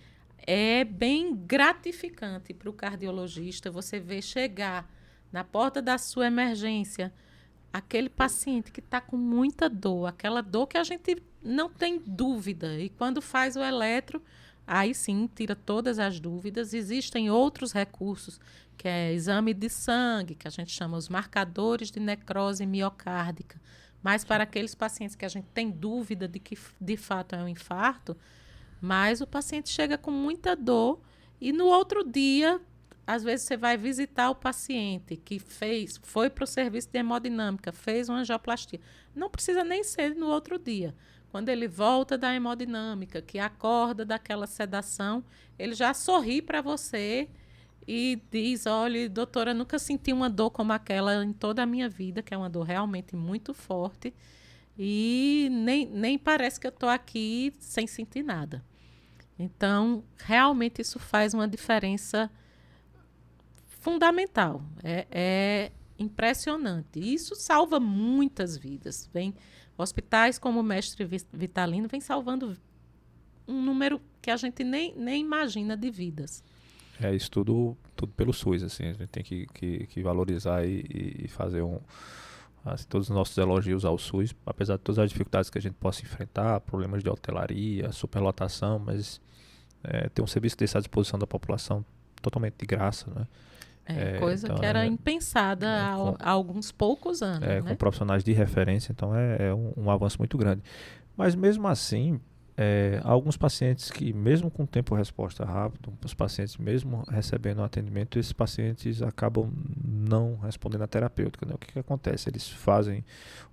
é bem gratificante para o cardiologista você ver chegar na porta da sua emergência aquele paciente que está com muita dor, aquela dor que a gente não tem dúvida. E quando faz o eletro, aí sim tira todas as dúvidas. Existem outros recursos, que é exame de sangue, que a gente chama os marcadores de necrose miocárdica. Mas para aqueles pacientes que a gente tem dúvida de que de fato é um infarto, mas o paciente chega com muita dor e no outro dia, às vezes você vai visitar o paciente que foi para o serviço de hemodinâmica, fez uma angioplastia. Não precisa nem ser no outro dia. Quando ele volta da hemodinâmica, que acorda daquela sedação, ele já sorri para você e diz: olha, doutora, nunca senti uma dor como aquela em toda a minha vida, que é uma dor realmente muito forte. E nem parece que eu estou aqui sem sentir nada. Então, realmente isso faz uma diferença fundamental. É impressionante. Isso salva muitas vidas. Hospitais como o Mestre Vitalino vem salvando um número que a gente nem imagina de vidas. Isso tudo pelo SUS, assim, a gente tem que valorizar e fazer todos os nossos elogios ao SUS, apesar de todas as dificuldades que a gente possa enfrentar, problemas de hotelaria, superlotação, mas ter um serviço desse à disposição da população totalmente de graça, né? Coisa então, que era impensada há alguns poucos anos. Né? Com profissionais de referência, então é um avanço muito grande. Mas mesmo assim, alguns pacientes que, mesmo com tempo-resposta rápido, os pacientes mesmo recebendo um atendimento, esses pacientes acabam não respondendo à terapêutica. Né? O que acontece? Eles fazem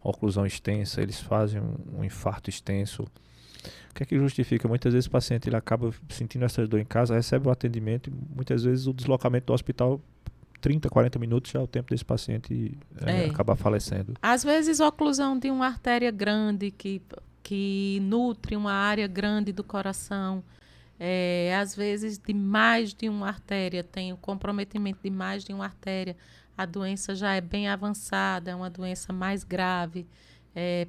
uma oclusão extensa, eles fazem um infarto extenso. O que é que justifica? Muitas vezes o paciente ele acaba sentindo essa dor em casa, recebe o atendimento e muitas vezes o deslocamento do hospital 30, 40 minutos já é o tempo desse paciente acabar falecendo. Às vezes, oclusão de uma artéria grande que nutre uma área grande do coração. Às vezes, de mais de uma artéria, tem o comprometimento de mais de uma artéria. A doença já é bem avançada, é uma doença mais grave.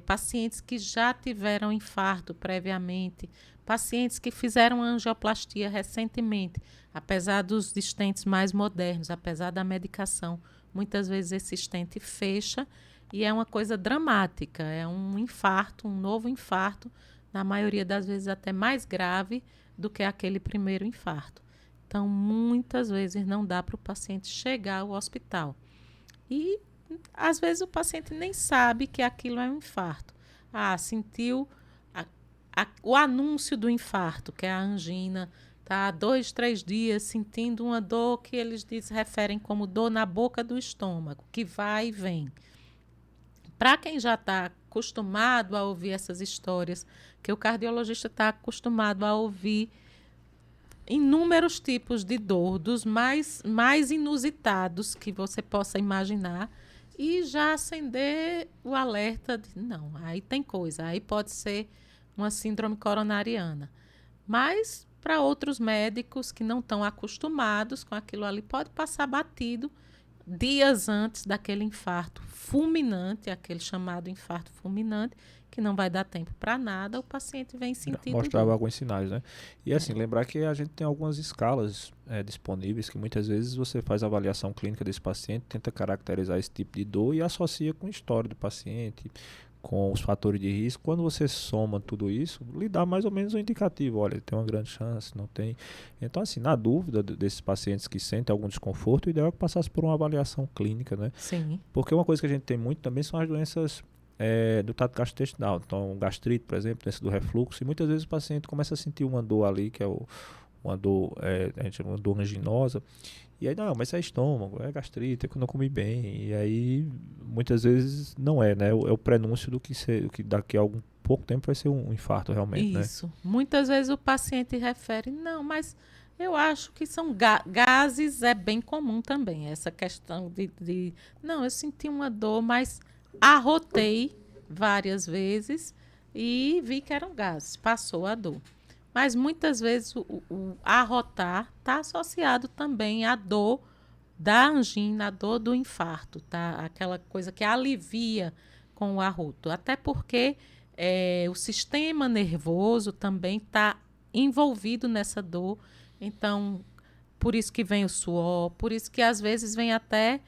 Pacientes que já tiveram infarto previamente, pacientes que fizeram angioplastia recentemente, apesar dos stents mais modernos, apesar da medicação, muitas vezes esse stent fecha e é uma coisa dramática, é um infarto, um novo infarto, na maioria das vezes até mais grave do que aquele primeiro infarto. Então, muitas vezes não dá para o paciente chegar ao hospital. E às vezes o paciente nem sabe que aquilo é um infarto. Sentiu o anúncio do infarto, que é a angina, tá há 2, 3 dias sentindo uma dor que eles referem como dor na boca do estômago, que vai e vem. Para quem já está acostumado a ouvir essas histórias, que o cardiologista está acostumado a ouvir inúmeros tipos de dor, dos mais inusitados que você possa imaginar, e já acender o alerta de, não, aí tem coisa, aí pode ser uma síndrome coronariana. Mas, para outros médicos que não estão acostumados com aquilo ali, pode passar batido dias antes daquele infarto fulminante, aquele chamado infarto fulminante, que não vai dar tempo para nada, o paciente vem sentindo mostrava alguns sinais, né? E assim, lembrar que a gente tem algumas escalas disponíveis, que muitas vezes você faz a avaliação clínica desse paciente, tenta caracterizar esse tipo de dor e associa com a história do paciente, com os fatores de risco, quando você soma tudo isso, lhe dá mais ou menos um indicativo. Olha, tem uma grande chance, não tem. Então, assim, na dúvida desses pacientes que sentem algum desconforto, o ideal é que passasse por uma avaliação clínica, né? Sim. Porque uma coisa que a gente tem muito também são as doenças do trato gastrointestinal. Então, gastrite, por exemplo, doença do refluxo, e muitas vezes o paciente começa a sentir uma dor ali, que é uma dor, a gente chama de dor anginosa, e aí, não, mas é estômago, é gastrite, é que eu não comi bem. E aí, muitas vezes, não é, né? É o prenúncio do que daqui a algum pouco tempo vai ser um infarto realmente, né? Isso. Muitas vezes o paciente refere, não, mas eu acho que são gases, é bem comum também, essa questão não, eu senti uma dor, mas arrotei várias vezes e vi que eram gases, passou a dor. Mas muitas vezes o arrotar está associado também à dor da angina, à dor do infarto, tá? Aquela coisa que alivia com o arroto. Até porque o sistema nervoso também está envolvido nessa dor. Então, por isso que vem o suor, por isso que às vezes vem até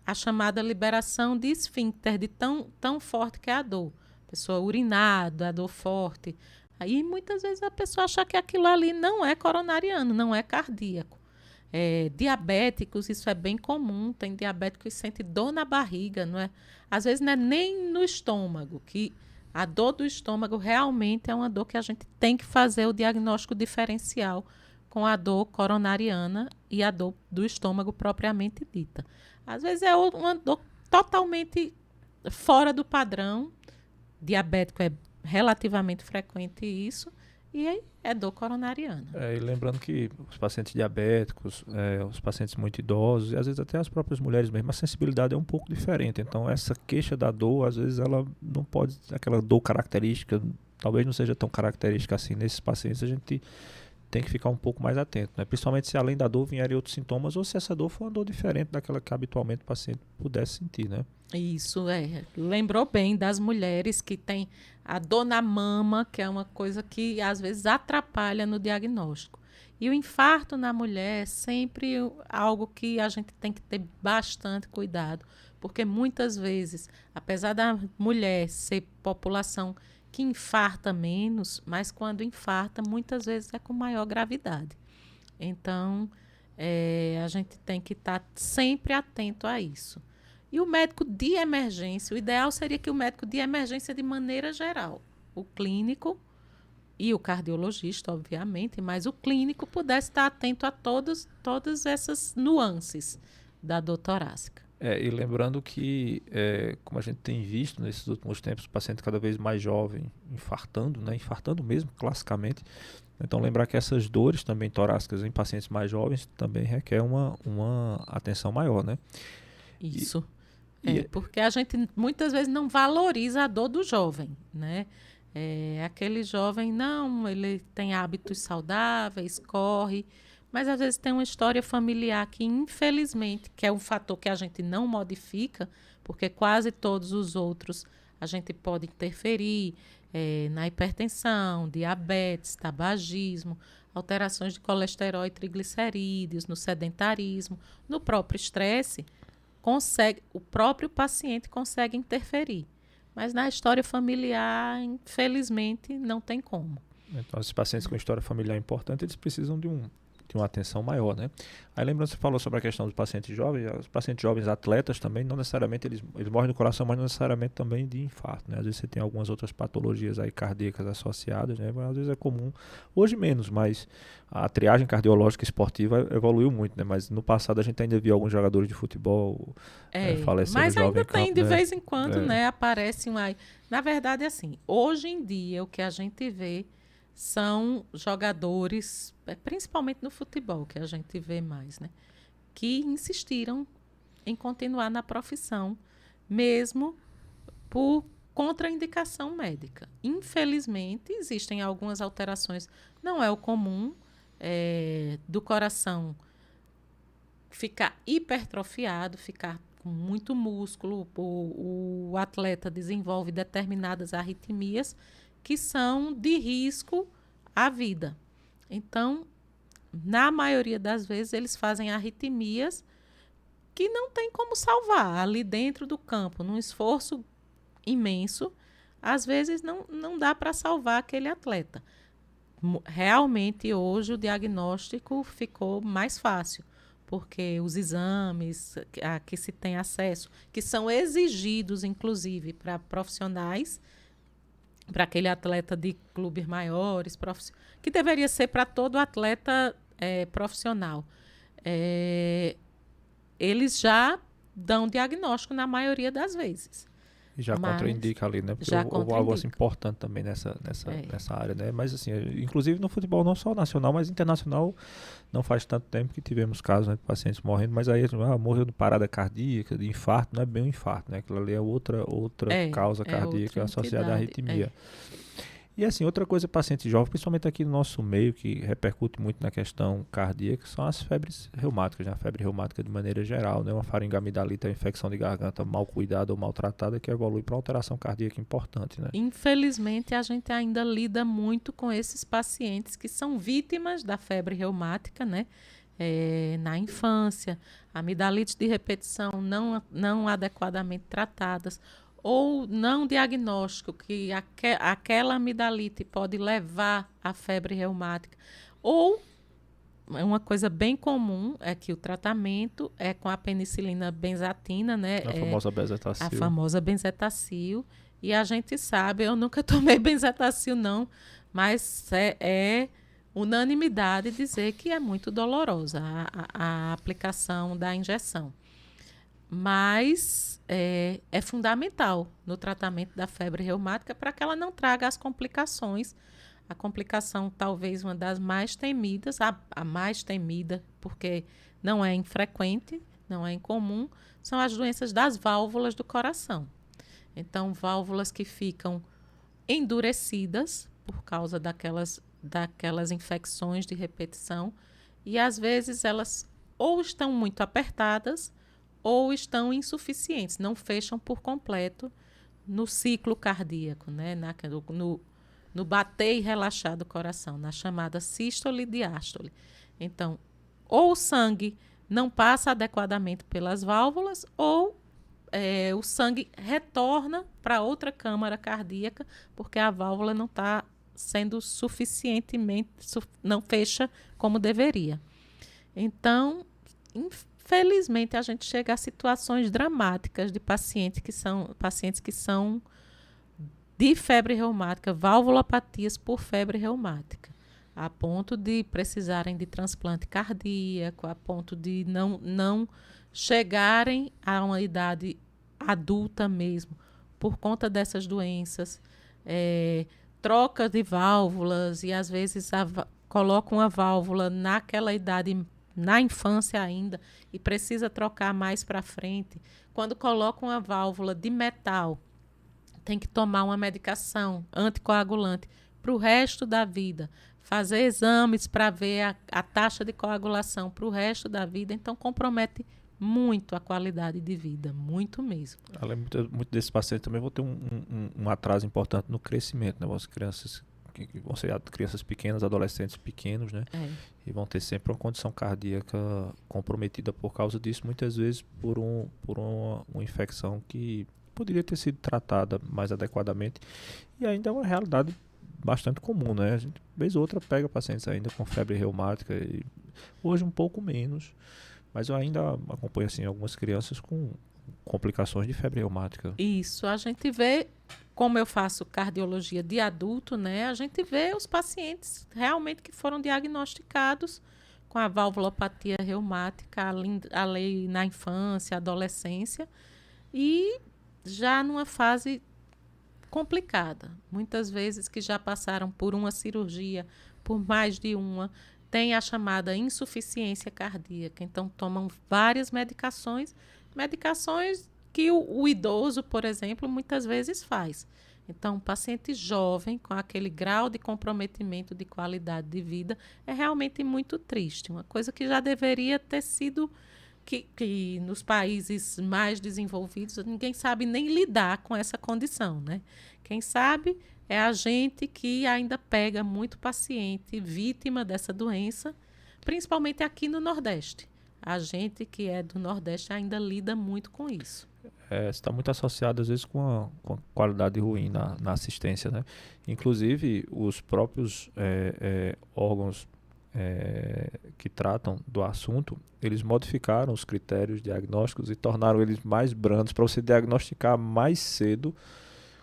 a chamada liberação de esfíncter, de tão forte que é a dor. A pessoa urinada, a dor forte. Aí muitas vezes a pessoa acha que aquilo ali não é coronariano, não é cardíaco. Diabéticos, isso é bem comum. Tem diabéticos que sentem dor na barriga, não é? Às vezes não é nem no estômago, que a dor do estômago realmente é uma dor que a gente tem que fazer o diagnóstico diferencial com a dor coronariana e a dor do estômago propriamente dita. Às vezes é uma dor totalmente fora do padrão. Diabético é relativamente frequente isso, e é dor coronariana. E lembrando que os pacientes diabéticos, os pacientes muito idosos, e às vezes até as próprias mulheres mesmo, a sensibilidade é um pouco diferente. Então, essa queixa da dor, às vezes ela não pode, aquela dor característica, talvez não seja tão característica assim nesses pacientes, a gente tem que ficar um pouco mais atento, né? Principalmente se além da dor vierem outros sintomas, ou se essa dor for uma dor diferente daquela que habitualmente o paciente pudesse sentir, né? Isso, lembrou bem das mulheres que têm a dor na mama, que é uma coisa que às vezes atrapalha no diagnóstico. E o infarto na mulher é sempre algo que a gente tem que ter bastante cuidado, porque muitas vezes, apesar da mulher ser população que infarta menos, mas quando infarta, muitas vezes é com maior gravidade. Então, a gente tem que estar sempre atento a isso. E o médico de emergência, o ideal seria que o médico de emergência, de maneira geral, o clínico e o cardiologista, obviamente, mas o clínico pudesse estar atento a todas essas nuances da dor torácica. E lembrando que, como a gente tem visto nesses últimos tempos, o paciente cada vez mais jovem infartando, né? Infartando mesmo, classicamente. Então, lembrar que essas dores também torácicas em pacientes mais jovens também requer uma atenção maior, né? Isso. Porque a gente muitas vezes não valoriza a dor do jovem, né? Aquele jovem, não, ele tem hábitos saudáveis, corre, mas às vezes tem uma história familiar que, infelizmente, que é um fator que a gente não modifica, porque quase todos os outros a gente pode interferir na hipertensão, diabetes, tabagismo, alterações de colesterol e triglicerídeos, no sedentarismo, no próprio estresse. O próprio paciente consegue interferir. Mas na história familiar, infelizmente, não tem como. Então, esses pacientes com história familiar importante, eles precisam de uma atenção maior, né? Aí lembrando, você falou sobre a questão dos pacientes jovens, os pacientes jovens atletas também, não necessariamente eles morrem do coração, mas não necessariamente também de infarto, né? Às vezes você tem algumas outras patologias aí cardíacas associadas, né? Mas às vezes é comum, hoje menos, mas a triagem cardiológica esportiva evoluiu muito, né? Mas no passado a gente ainda via alguns jogadores de futebol falecendo mas jovem ainda tem, campo, de né? vez em quando, né? Aparece Na verdade, assim, hoje em dia, o que a gente vê são jogadores, principalmente no futebol, que a gente vê mais, né? Que insistiram em continuar na profissão, mesmo por contraindicação médica. Infelizmente, existem algumas alterações. Não é o comum do coração ficar hipertrofiado, ficar com muito músculo. O atleta desenvolve determinadas arritmias que são de risco à vida. Então, na maioria das vezes, eles fazem arritmias que não tem como salvar ali dentro do campo, num esforço imenso. às vezes não dá para salvar aquele atleta. Realmente, hoje, o diagnóstico ficou mais fácil, porque os exames a que se tem acesso, que são exigidos, inclusive, para profissionais, para aquele atleta de clubes maiores, que deveria ser para todo atleta profissional. Eles já dão diagnóstico na maioria das vezes. E já contraindica ali, né? Porque houve algo assim, importante também nessa área, né? Mas assim, inclusive no futebol não só nacional, mas internacional, não faz tanto tempo que tivemos casos, né, de pacientes morrendo, mas aí morreu de parada cardíaca, de infarto, não é bem um infarto, né? Aquilo ali é outra causa cardíaca associada à arritmia. E assim, outra coisa, paciente jovem, principalmente aqui no nosso meio, que repercute muito na questão cardíaca, são as febres reumáticas, né? A febre reumática de maneira geral, né? Uma faringamidalite, uma infecção de garganta mal cuidada ou maltratada, que evolui para uma alteração cardíaca importante, né? Infelizmente, a gente ainda lida muito com esses pacientes que são vítimas da febre reumática, né? Na infância, amidalites de repetição não adequadamente tratadas, ou não diagnóstico, que aquela amidalite pode levar à febre reumática. Ou, uma coisa bem comum é que o tratamento é com a penicilina benzatina, né? A famosa benzetacil. A famosa benzetacil. E a gente sabe, eu nunca tomei benzetacil não, mas é unanimidade dizer que é muito dolorosa a aplicação da injeção. Mas é fundamental no tratamento da febre reumática para que ela não traga as complicações. A complicação, talvez uma das mais temidas, a mais temida, porque não é infrequente, não é incomum, são as doenças das válvulas do coração. Então, válvulas que ficam endurecidas por causa daquelas infecções de repetição, e às vezes elas ou estão muito apertadas ou estão insuficientes, não fecham por completo no ciclo cardíaco, né? No bater e relaxar do coração, na chamada sístole e diástole. Então, ou o sangue não passa adequadamente pelas válvulas, ou o sangue retorna para outra câmara cardíaca, porque a válvula não está sendo suficientemente, não fecha como deveria. Então, infelizmente, a gente chega a situações dramáticas de pacientes que são de febre reumática, valvulopatias por febre reumática, a ponto de precisarem de transplante cardíaco, a ponto de não chegarem a uma idade adulta mesmo, por conta dessas doenças, troca de válvulas, e às vezes colocam uma válvula naquela idade, na infância ainda, e precisa trocar mais para frente. Quando colocam uma válvula de metal, tem que tomar uma medicação anticoagulante para o resto da vida, fazer exames para ver a taxa de coagulação para o resto da vida, então compromete muito a qualidade de vida, muito mesmo. Além muito desses pacientes também vão ter um atraso importante no crescimento, né? As crianças que vão ser crianças pequenas, adolescentes pequenos, né? E vão ter sempre uma condição cardíaca comprometida por causa disso, muitas vezes por uma infecção que poderia ter sido tratada mais adequadamente, e ainda é uma realidade bastante comum, né? A gente, vez ou outra, pega pacientes ainda com febre reumática, e hoje um pouco menos, mas eu ainda acompanho assim, algumas crianças com complicações de febre reumática. Isso, a gente vê, como eu faço cardiologia de adulto, né? A gente vê os pacientes realmente que foram diagnosticados com a valvulopatia reumática ali na infância, adolescência, e já numa fase complicada. Muitas vezes que já passaram por uma cirurgia, por mais de uma, tem a chamada insuficiência cardíaca. Então, tomam várias medicações que o idoso, por exemplo, muitas vezes faz. Então, um paciente jovem, com aquele grau de comprometimento de qualidade de vida, é realmente muito triste. Uma coisa que já deveria ter sido que nos países mais desenvolvidos ninguém sabe nem lidar com essa condição, né? Quem sabe é a gente que ainda pega muito paciente vítima dessa doença, principalmente aqui no Nordeste. A gente que é do Nordeste ainda lida muito com isso. está muito associado às vezes com a qualidade ruim na assistência, né? Inclusive os próprios órgãos que tratam do assunto, eles modificaram os critérios diagnósticos e tornaram eles mais brandos para você diagnosticar mais cedo,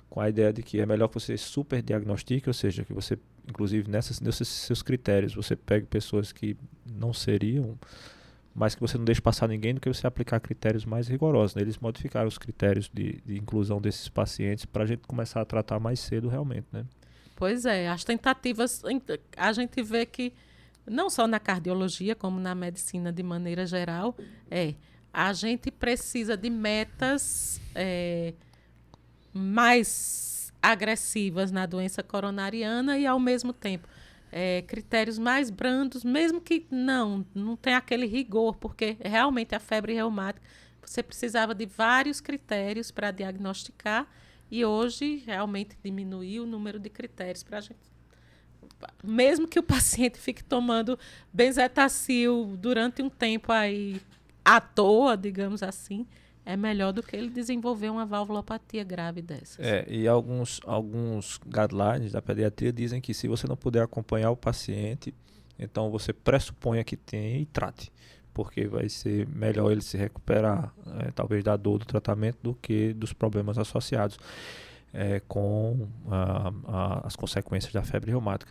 com a ideia de que é melhor que você super diagnostique, ou seja, que você, inclusive nesses seus critérios, você pegue pessoas que não seriam, mas que você não deixe passar ninguém, do que você aplicar critérios mais rigorosos, né? Eles modificaram os critérios de inclusão desses pacientes para a gente começar a tratar mais cedo realmente, né? Pois é, as tentativas, a gente vê que não só na cardiologia, como na medicina de maneira geral, a gente precisa de metas mais agressivas na doença coronariana e, ao mesmo tempo, critérios mais brandos, mesmo que não tem aquele rigor, porque realmente a febre reumática, você precisava de vários critérios para diagnosticar e hoje realmente diminuiu o número de critérios para a gente. Mesmo que o paciente fique tomando benzetacil durante um tempo aí à toa, digamos assim, é melhor do que ele desenvolver uma valvulopatia grave dessas. E alguns guidelines da pediatria dizem que se você não puder acompanhar o paciente, então você pressuponha que tem e trate, porque vai ser melhor ele se recuperar, talvez da dor do tratamento, do que dos problemas associados com as consequências da febre reumática.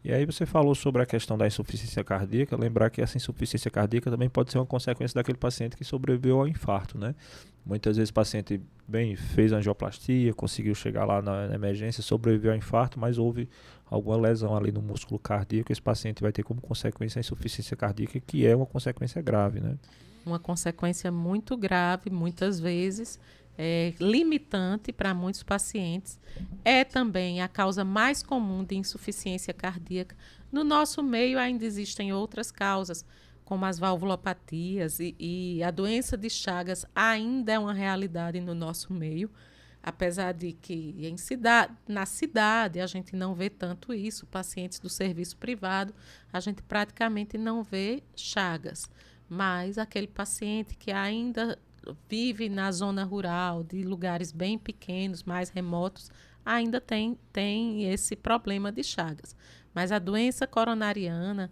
E aí você falou sobre a questão da insuficiência cardíaca, lembrar que essa insuficiência cardíaca também pode ser uma consequência daquele paciente que sobreviveu ao infarto, né? Muitas vezes o paciente fez angioplastia, conseguiu chegar lá na emergência, sobreviveu ao infarto, mas houve alguma lesão ali no músculo cardíaco, esse paciente vai ter como consequência a insuficiência cardíaca, que é uma consequência grave, né? Uma consequência muito grave, muitas vezes, limitante para muitos pacientes. É também a causa mais comum de insuficiência cardíaca. No nosso meio ainda existem outras causas, como as valvulopatias e a doença de Chagas ainda é uma realidade no nosso meio, apesar de que na cidade a gente não vê tanto isso, pacientes do serviço privado, a gente praticamente não vê Chagas, mas aquele paciente que ainda vive na zona rural, de lugares bem pequenos, mais remotos, ainda tem esse problema de Chagas. Mas a doença coronariana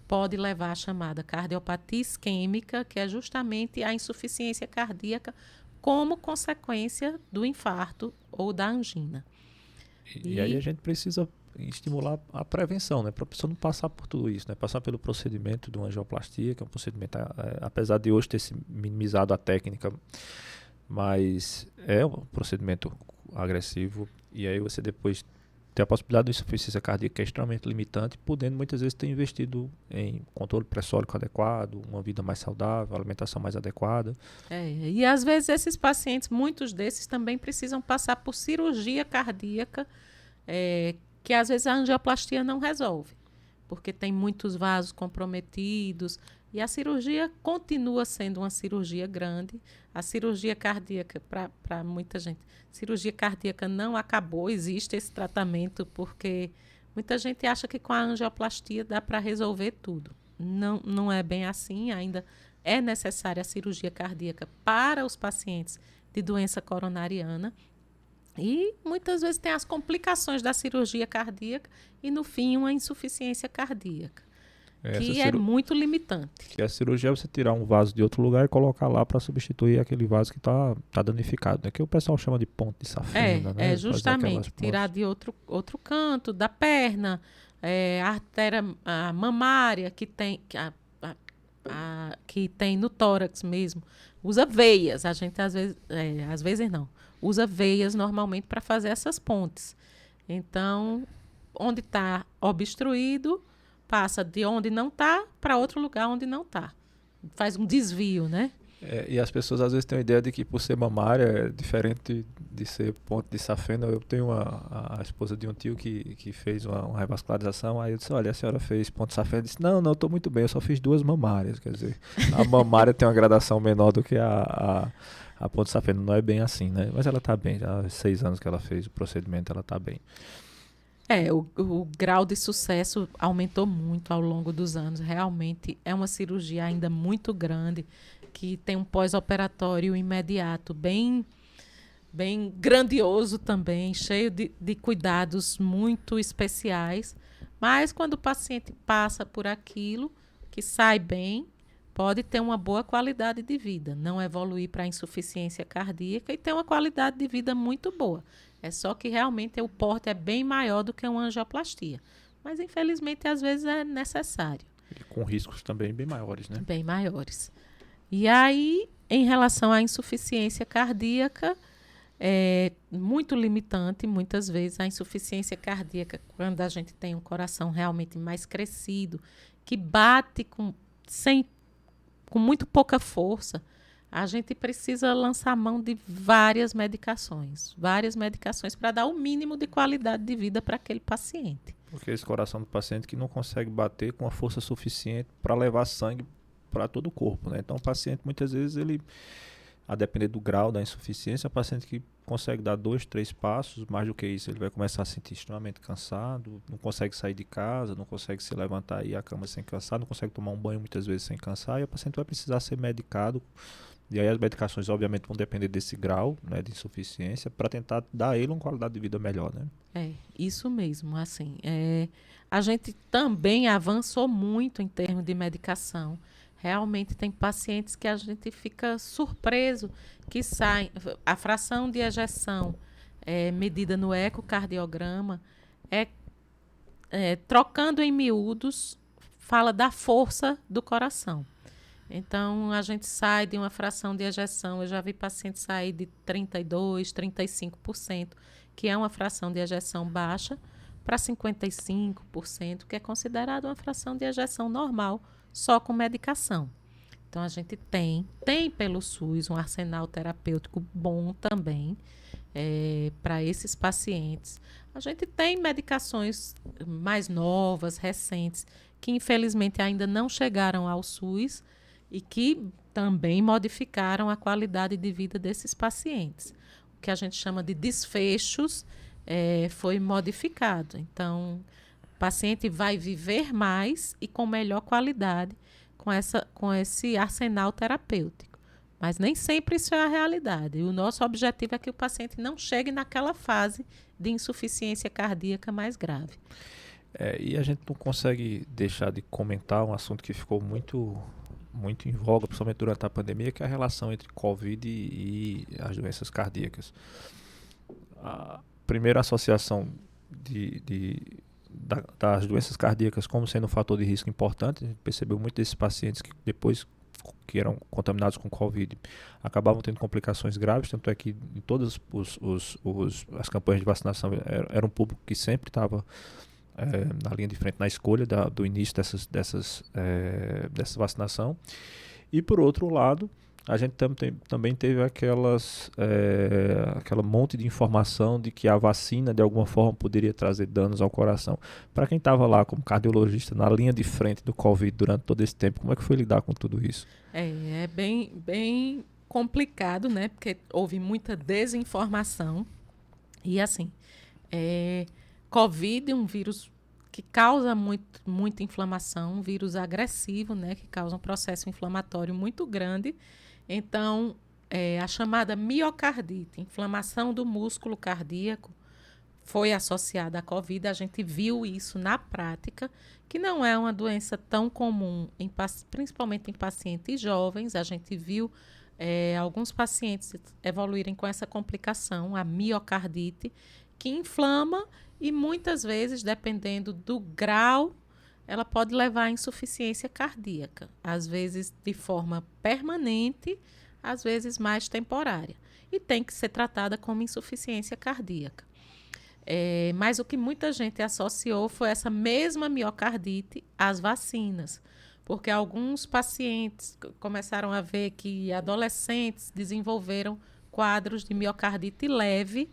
pode levar à chamada cardiopatia isquêmica, que é justamente a insuficiência cardíaca como consequência do infarto ou da angina. E aí a gente precisa estimular a prevenção, né? Para a pessoa não passar por tudo isso, né? Passar pelo procedimento de uma angioplastia, que é um procedimento, apesar de hoje ter se minimizado a técnica, mas é um procedimento agressivo, e aí você depois tem a possibilidade de insuficiência cardíaca, que é extremamente limitante, podendo muitas vezes ter investido em controle pressórico adequado, uma vida mais saudável, alimentação mais adequada. E às vezes esses pacientes, muitos desses também precisam passar por cirurgia cardíaca, que às vezes a angioplastia não resolve, porque tem muitos vasos comprometidos e a cirurgia continua sendo uma cirurgia grande. A cirurgia cardíaca, para muita gente, cirurgia cardíaca não acabou, existe esse tratamento, porque muita gente acha que com a angioplastia dá para resolver tudo. Não é bem assim, ainda é necessária a cirurgia cardíaca para os pacientes de doença coronariana. E muitas vezes tem as complicações da cirurgia cardíaca e, no fim, uma insuficiência cardíaca, que é muito limitante. Que a cirurgia é você tirar um vaso de outro lugar e colocar lá para substituir aquele vaso que está danificado, né? Que o pessoal chama de ponte de safena, né? Justamente, tirar de outro canto da perna, a artéria mamária que tem, que tem no tórax mesmo. Usa veias, a gente às vezes não. Usa veias normalmente para fazer essas pontes. Então, onde está obstruído, passa de onde não está para outro lugar onde não está. Faz um desvio, né? E as pessoas às vezes têm a ideia de que por ser mamária é diferente de ser ponte de safena. Eu tenho a esposa de um tio que fez uma revascularização, aí eu disse, olha, a senhora fez ponte de safena? Eu disse, não, estou muito bem, eu só fiz 2 mamárias. Quer dizer, a mamária tem uma gradação menor do que a ponte de safena. Não é bem assim, né? Mas ela está bem, já há 6 anos que ela fez o procedimento, ela está bem. O grau de sucesso aumentou muito ao longo dos anos. Realmente é uma cirurgia ainda muito grande. que tem um pós-operatório imediato bem grandioso também, cheio de cuidados muito especiais. Mas quando o paciente passa por aquilo, que sai bem, pode ter uma boa qualidade de vida, não evoluir para insuficiência cardíaca e ter uma qualidade de vida muito boa. É só que realmente o porte é bem maior do que uma angioplastia. Mas, infelizmente, às vezes é necessário. E com riscos também bem maiores, né? Bem maiores. E aí, em relação à insuficiência cardíaca, é muito limitante, muitas vezes, a insuficiência cardíaca, quando a gente tem um coração realmente mais crescido, que bate com muito pouca força, a gente precisa lançar mão de várias medicações para dar o mínimo de qualidade de vida para aquele paciente. Porque esse coração do paciente que não consegue bater com a força suficiente para levar sangue para todo o corpo, né? Então o paciente, muitas vezes, ele, a depender do grau da insuficiência, o paciente que consegue dar 2, 3 passos, mais do que isso, ele vai começar a se sentir extremamente cansado, não consegue sair de casa, não consegue se levantar e ir à cama sem cansar, não consegue tomar um banho muitas vezes sem cansar, e o paciente vai precisar ser medicado. E aí as medicações, obviamente, vão depender desse grau, né, de insuficiência, para tentar dar a ele uma qualidade de vida melhor, né? É, isso mesmo, assim. A gente também avançou muito em termos de medicação. Realmente tem pacientes que a gente fica surpreso, que saem. A fração de ejeção medida no ecocardiograma, trocando em miúdos, fala da força do coração. Então, a gente sai de uma fração de ejeção, eu já vi pacientes sair de 32%, 35%, que é uma fração de ejeção baixa, para 55%, que é considerado uma fração de ejeção normal, só com medicação. Então, a gente tem pelo SUS um arsenal terapêutico bom também para esses pacientes. A gente tem medicações mais novas, recentes, que infelizmente ainda não chegaram ao SUS e que também modificaram a qualidade de vida desses pacientes. O que a gente chama de desfechos foi modificado. Então, o paciente vai viver mais e com melhor qualidade com esse arsenal terapêutico. Mas nem sempre isso é a realidade. E o nosso objetivo é que o paciente não chegue naquela fase de insuficiência cardíaca mais grave. E a gente não consegue deixar de comentar um assunto que ficou muito em voga, principalmente durante a pandemia, que é a relação entre Covid e as doenças cardíacas. A primeira associação das doenças cardíacas como sendo um fator de risco importante, a gente percebeu muito desses pacientes que depois que eram contaminados com Covid acabavam tendo complicações graves, tanto é que em todas as campanhas de vacinação era um público que sempre estava na linha de frente na escolha do início dessa vacinação. E por outro lado, a gente também teve aquela monte de informação de que a vacina de alguma forma poderia trazer danos ao coração. Para quem estava lá como cardiologista na linha de frente do Covid durante todo esse tempo, como é que foi lidar com tudo isso? É bem complicado, né? Porque houve muita desinformação. E assim, Covid, um vírus que causa muita inflamação, um vírus agressivo, né? Que causa um processo inflamatório muito grande. Então, a chamada miocardite, inflamação do músculo cardíaco, foi associada à Covid. A gente viu isso na prática, que não é uma doença tão comum, principalmente em pacientes jovens. A gente viu alguns pacientes evoluírem com essa complicação, a miocardite, que inflama e muitas vezes, dependendo do grau, ela pode levar à insuficiência cardíaca, às vezes de forma permanente, às vezes mais temporária. E tem que ser tratada como insuficiência cardíaca. Mas o que muita gente associou foi essa mesma miocardite às vacinas, porque alguns pacientes começaram a ver que adolescentes desenvolveram quadros de miocardite leve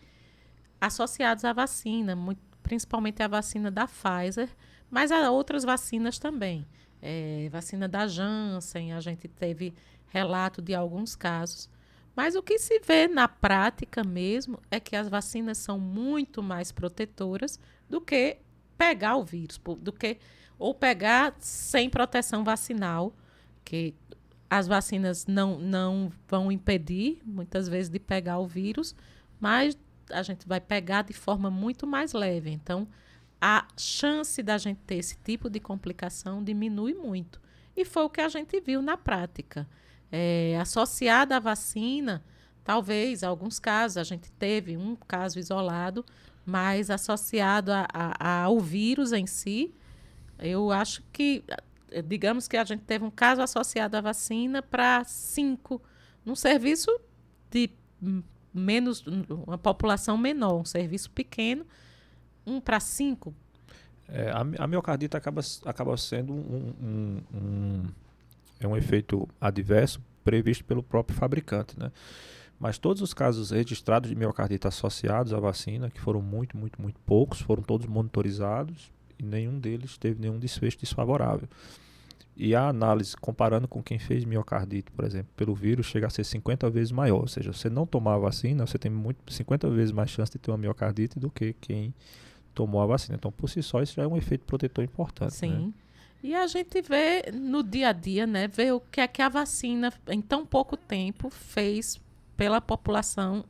associados à vacina, principalmente a vacina da Pfizer, mas há outras vacinas também. Vacina da Janssen, a gente teve relato de alguns casos. Mas o que se vê na prática mesmo é que as vacinas são muito mais protetoras do que pegar o vírus, ou pegar sem proteção vacinal, que as vacinas não vão impedir, muitas vezes, de pegar o vírus, mas a gente vai pegar de forma muito mais leve. Então, a chance da gente ter esse tipo de complicação diminui muito. E foi o que a gente viu na prática. Associada à vacina, talvez, em alguns casos, a gente teve um caso isolado, mas associado ao vírus em si, eu acho que, digamos que a gente teve um caso associado à vacina para 5, num serviço de menos, uma população menor, um serviço pequeno, 1 para 5. A miocardite acaba sendo um efeito adverso previsto pelo próprio fabricante, né? Mas todos os casos registrados de miocardite associados à vacina, que foram muito, muito, muito poucos, foram todos monitorizados e nenhum deles teve nenhum desfecho desfavorável. E a análise, comparando com quem fez miocardite, por exemplo, pelo vírus, chega a ser 50 vezes maior. Ou seja, você não tomar a vacina, você tem 50 vezes mais chance de ter uma miocardite do que quem tomou a vacina. Então, por si só, isso já é um efeito protetor importante. Sim. Né? E a gente vê no dia a dia, né? Vê o que é que a vacina, em tão pouco tempo, fez pela população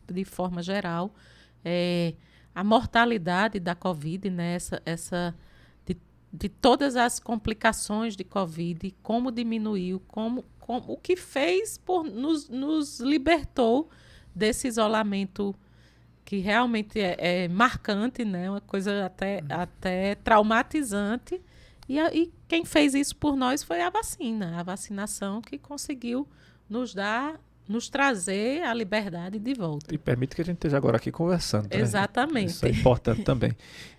de forma geral. A mortalidade da Covid, né? De todas as complicações de Covid, como diminuiu, o que fez nos libertou desse isolamento que realmente é marcante, né? Uma coisa até traumatizante. E quem fez isso por nós foi a vacina, a vacinação que conseguiu nos trazer a liberdade de volta. E permite que a gente esteja agora aqui conversando. Exatamente. Né? Isso é importante também.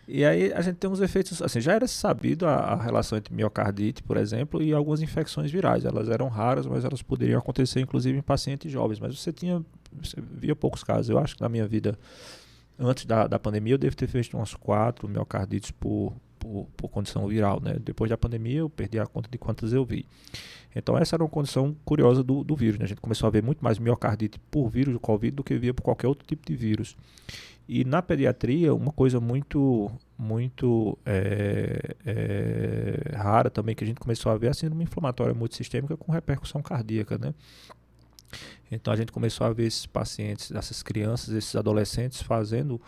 E aí a gente tem uns efeitos, assim, já era sabido a relação entre miocardite, por exemplo, e algumas infecções virais. Elas eram raras, mas elas poderiam acontecer, inclusive, em pacientes jovens. Mas você via poucos casos. Eu acho que na minha vida, antes da pandemia, eu devo ter feito umas 4 miocardites por condição viral, né? Depois da pandemia eu perdi a conta de quantas eu vi. Então essa era uma condição curiosa do vírus, né? A gente começou a ver muito mais miocardite por vírus do Covid do que via por qualquer outro tipo de vírus. E na pediatria, uma coisa muito rara também que a gente começou a ver é a síndrome inflamatória multissistêmica com repercussão cardíaca, né? Então a gente começou a ver esses pacientes, essas crianças, esses adolescentes fazendo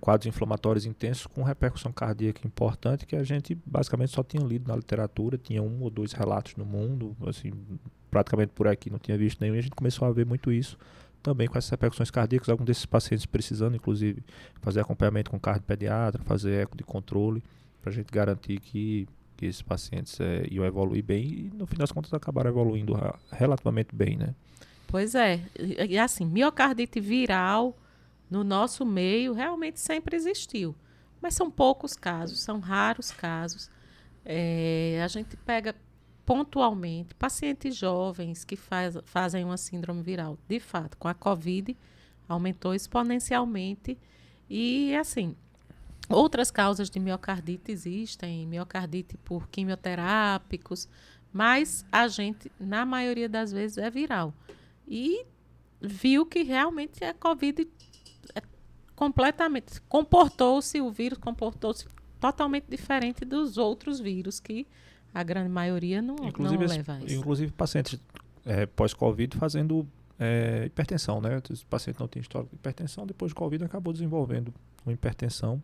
quadros inflamatórios intensos com repercussão cardíaca importante, que a gente basicamente só tinha lido na literatura, tinha 1 ou 2 relatos no mundo, assim, praticamente por aqui não tinha visto nenhum, e a gente começou a ver muito isso também com essas repercussões cardíacas, alguns desses pacientes precisando, inclusive, fazer acompanhamento com cardiopediatra, fazer eco de controle, para a gente garantir que esses pacientes iam evoluir bem, e no fim das contas acabaram evoluindo relativamente bem, né? Pois é, e assim, miocardite viral no nosso meio realmente sempre existiu, mas são poucos casos, são raros casos. A gente pega pontualmente pacientes jovens que fazem uma síndrome viral. De fato, com a Covid, aumentou exponencialmente. E, assim, outras causas de miocardite existem, miocardite por quimioterápicos, mas a gente, na maioria das vezes, é viral. E viu que realmente a Covid o vírus comportou-se totalmente diferente dos outros vírus, que a grande maioria não leva a isso. Inclusive pacientes pós-Covid fazendo hipertensão, né? O paciente não tem histórico de hipertensão, depois de Covid acabou desenvolvendo uma hipertensão.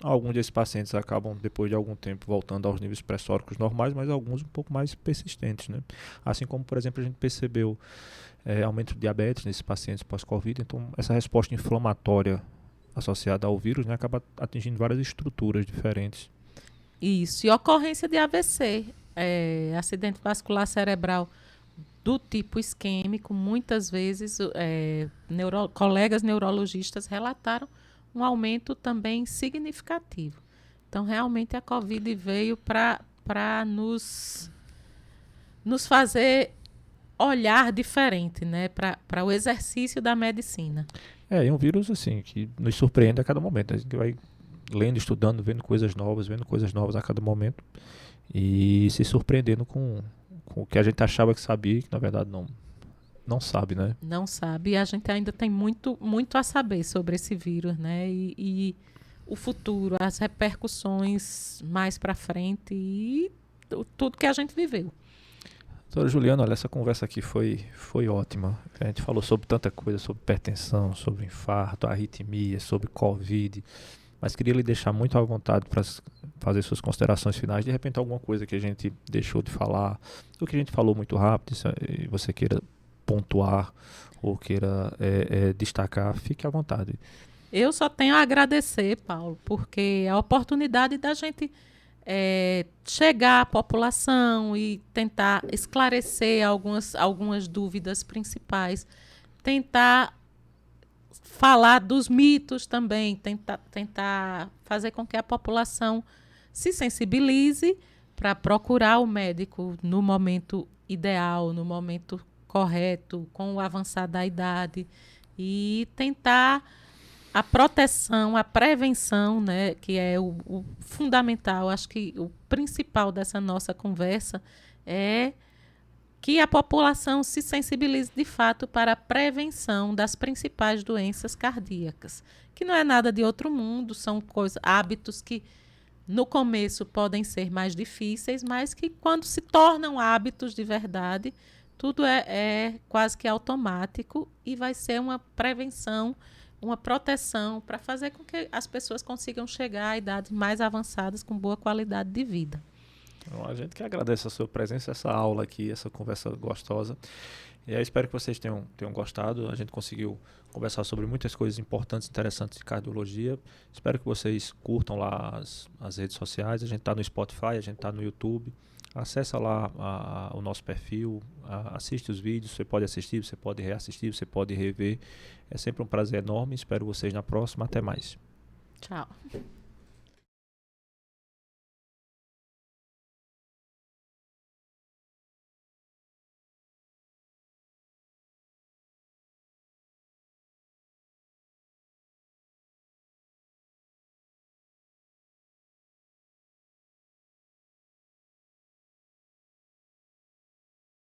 Alguns desses pacientes acabam, depois de algum tempo, voltando aos níveis pressóricos normais, mas alguns um pouco mais persistentes, né? Assim como, por exemplo, a gente percebeu aumento de diabetes nesses pacientes pós-Covid. Então, essa resposta inflamatória associada ao vírus, né, acaba atingindo várias estruturas diferentes. Isso. E ocorrência de AVC, acidente vascular cerebral do tipo isquêmico, muitas vezes colegas neurologistas relataram um aumento também significativo. Então, realmente, a Covid veio para nos fazer olhar diferente, né, para o exercício da medicina. É um vírus assim que nos surpreende a cada momento. A gente vai lendo, estudando, vendo coisas novas a cada momento e se surpreendendo com o que a gente achava que sabia e que na verdade não sabe, né? Não sabe. E a gente ainda tem muito, muito a saber sobre esse vírus, né? E o futuro, as repercussões mais para frente e tudo que a gente viveu. Doutora Juliana, olha, essa conversa aqui foi ótima. A gente falou sobre tanta coisa, sobre hipertensão, sobre infarto, arritmia, sobre Covid, mas queria lhe deixar muito à vontade para fazer suas considerações finais. De repente, alguma coisa que a gente deixou de falar, ou que a gente falou muito rápido, e você queira pontuar ou queira destacar, fique à vontade. Eu só tenho a agradecer, Paulo, porque a oportunidade da gente chegar à população e tentar esclarecer algumas dúvidas principais, tentar falar dos mitos também, tentar fazer com que a população se sensibilize para procurar o médico no momento ideal, no momento correto, com o avançar da idade, e tentar a proteção, a prevenção, né, que é o fundamental. Acho que o principal dessa nossa conversa é que a população se sensibilize de fato para a prevenção das principais doenças cardíacas, que não é nada de outro mundo, são hábitos que no começo podem ser mais difíceis, mas que quando se tornam hábitos de verdade, tudo é quase que automático e vai ser uma prevenção, uma proteção para fazer com que as pessoas consigam chegar a idades mais avançadas com boa qualidade de vida. Então, a gente que agradece a sua presença, essa aula aqui, essa conversa gostosa. E eu espero que vocês tenham gostado. A gente conseguiu conversar sobre muitas coisas importantes, interessantes de cardiologia. Espero que vocês curtam lá as redes sociais. A gente está no Spotify, a gente está no YouTube. Acessa lá o nosso perfil, assiste os vídeos. Você pode assistir, você pode reassistir, você pode rever. É sempre um prazer enorme. Espero vocês na próxima. Até mais. Tchau.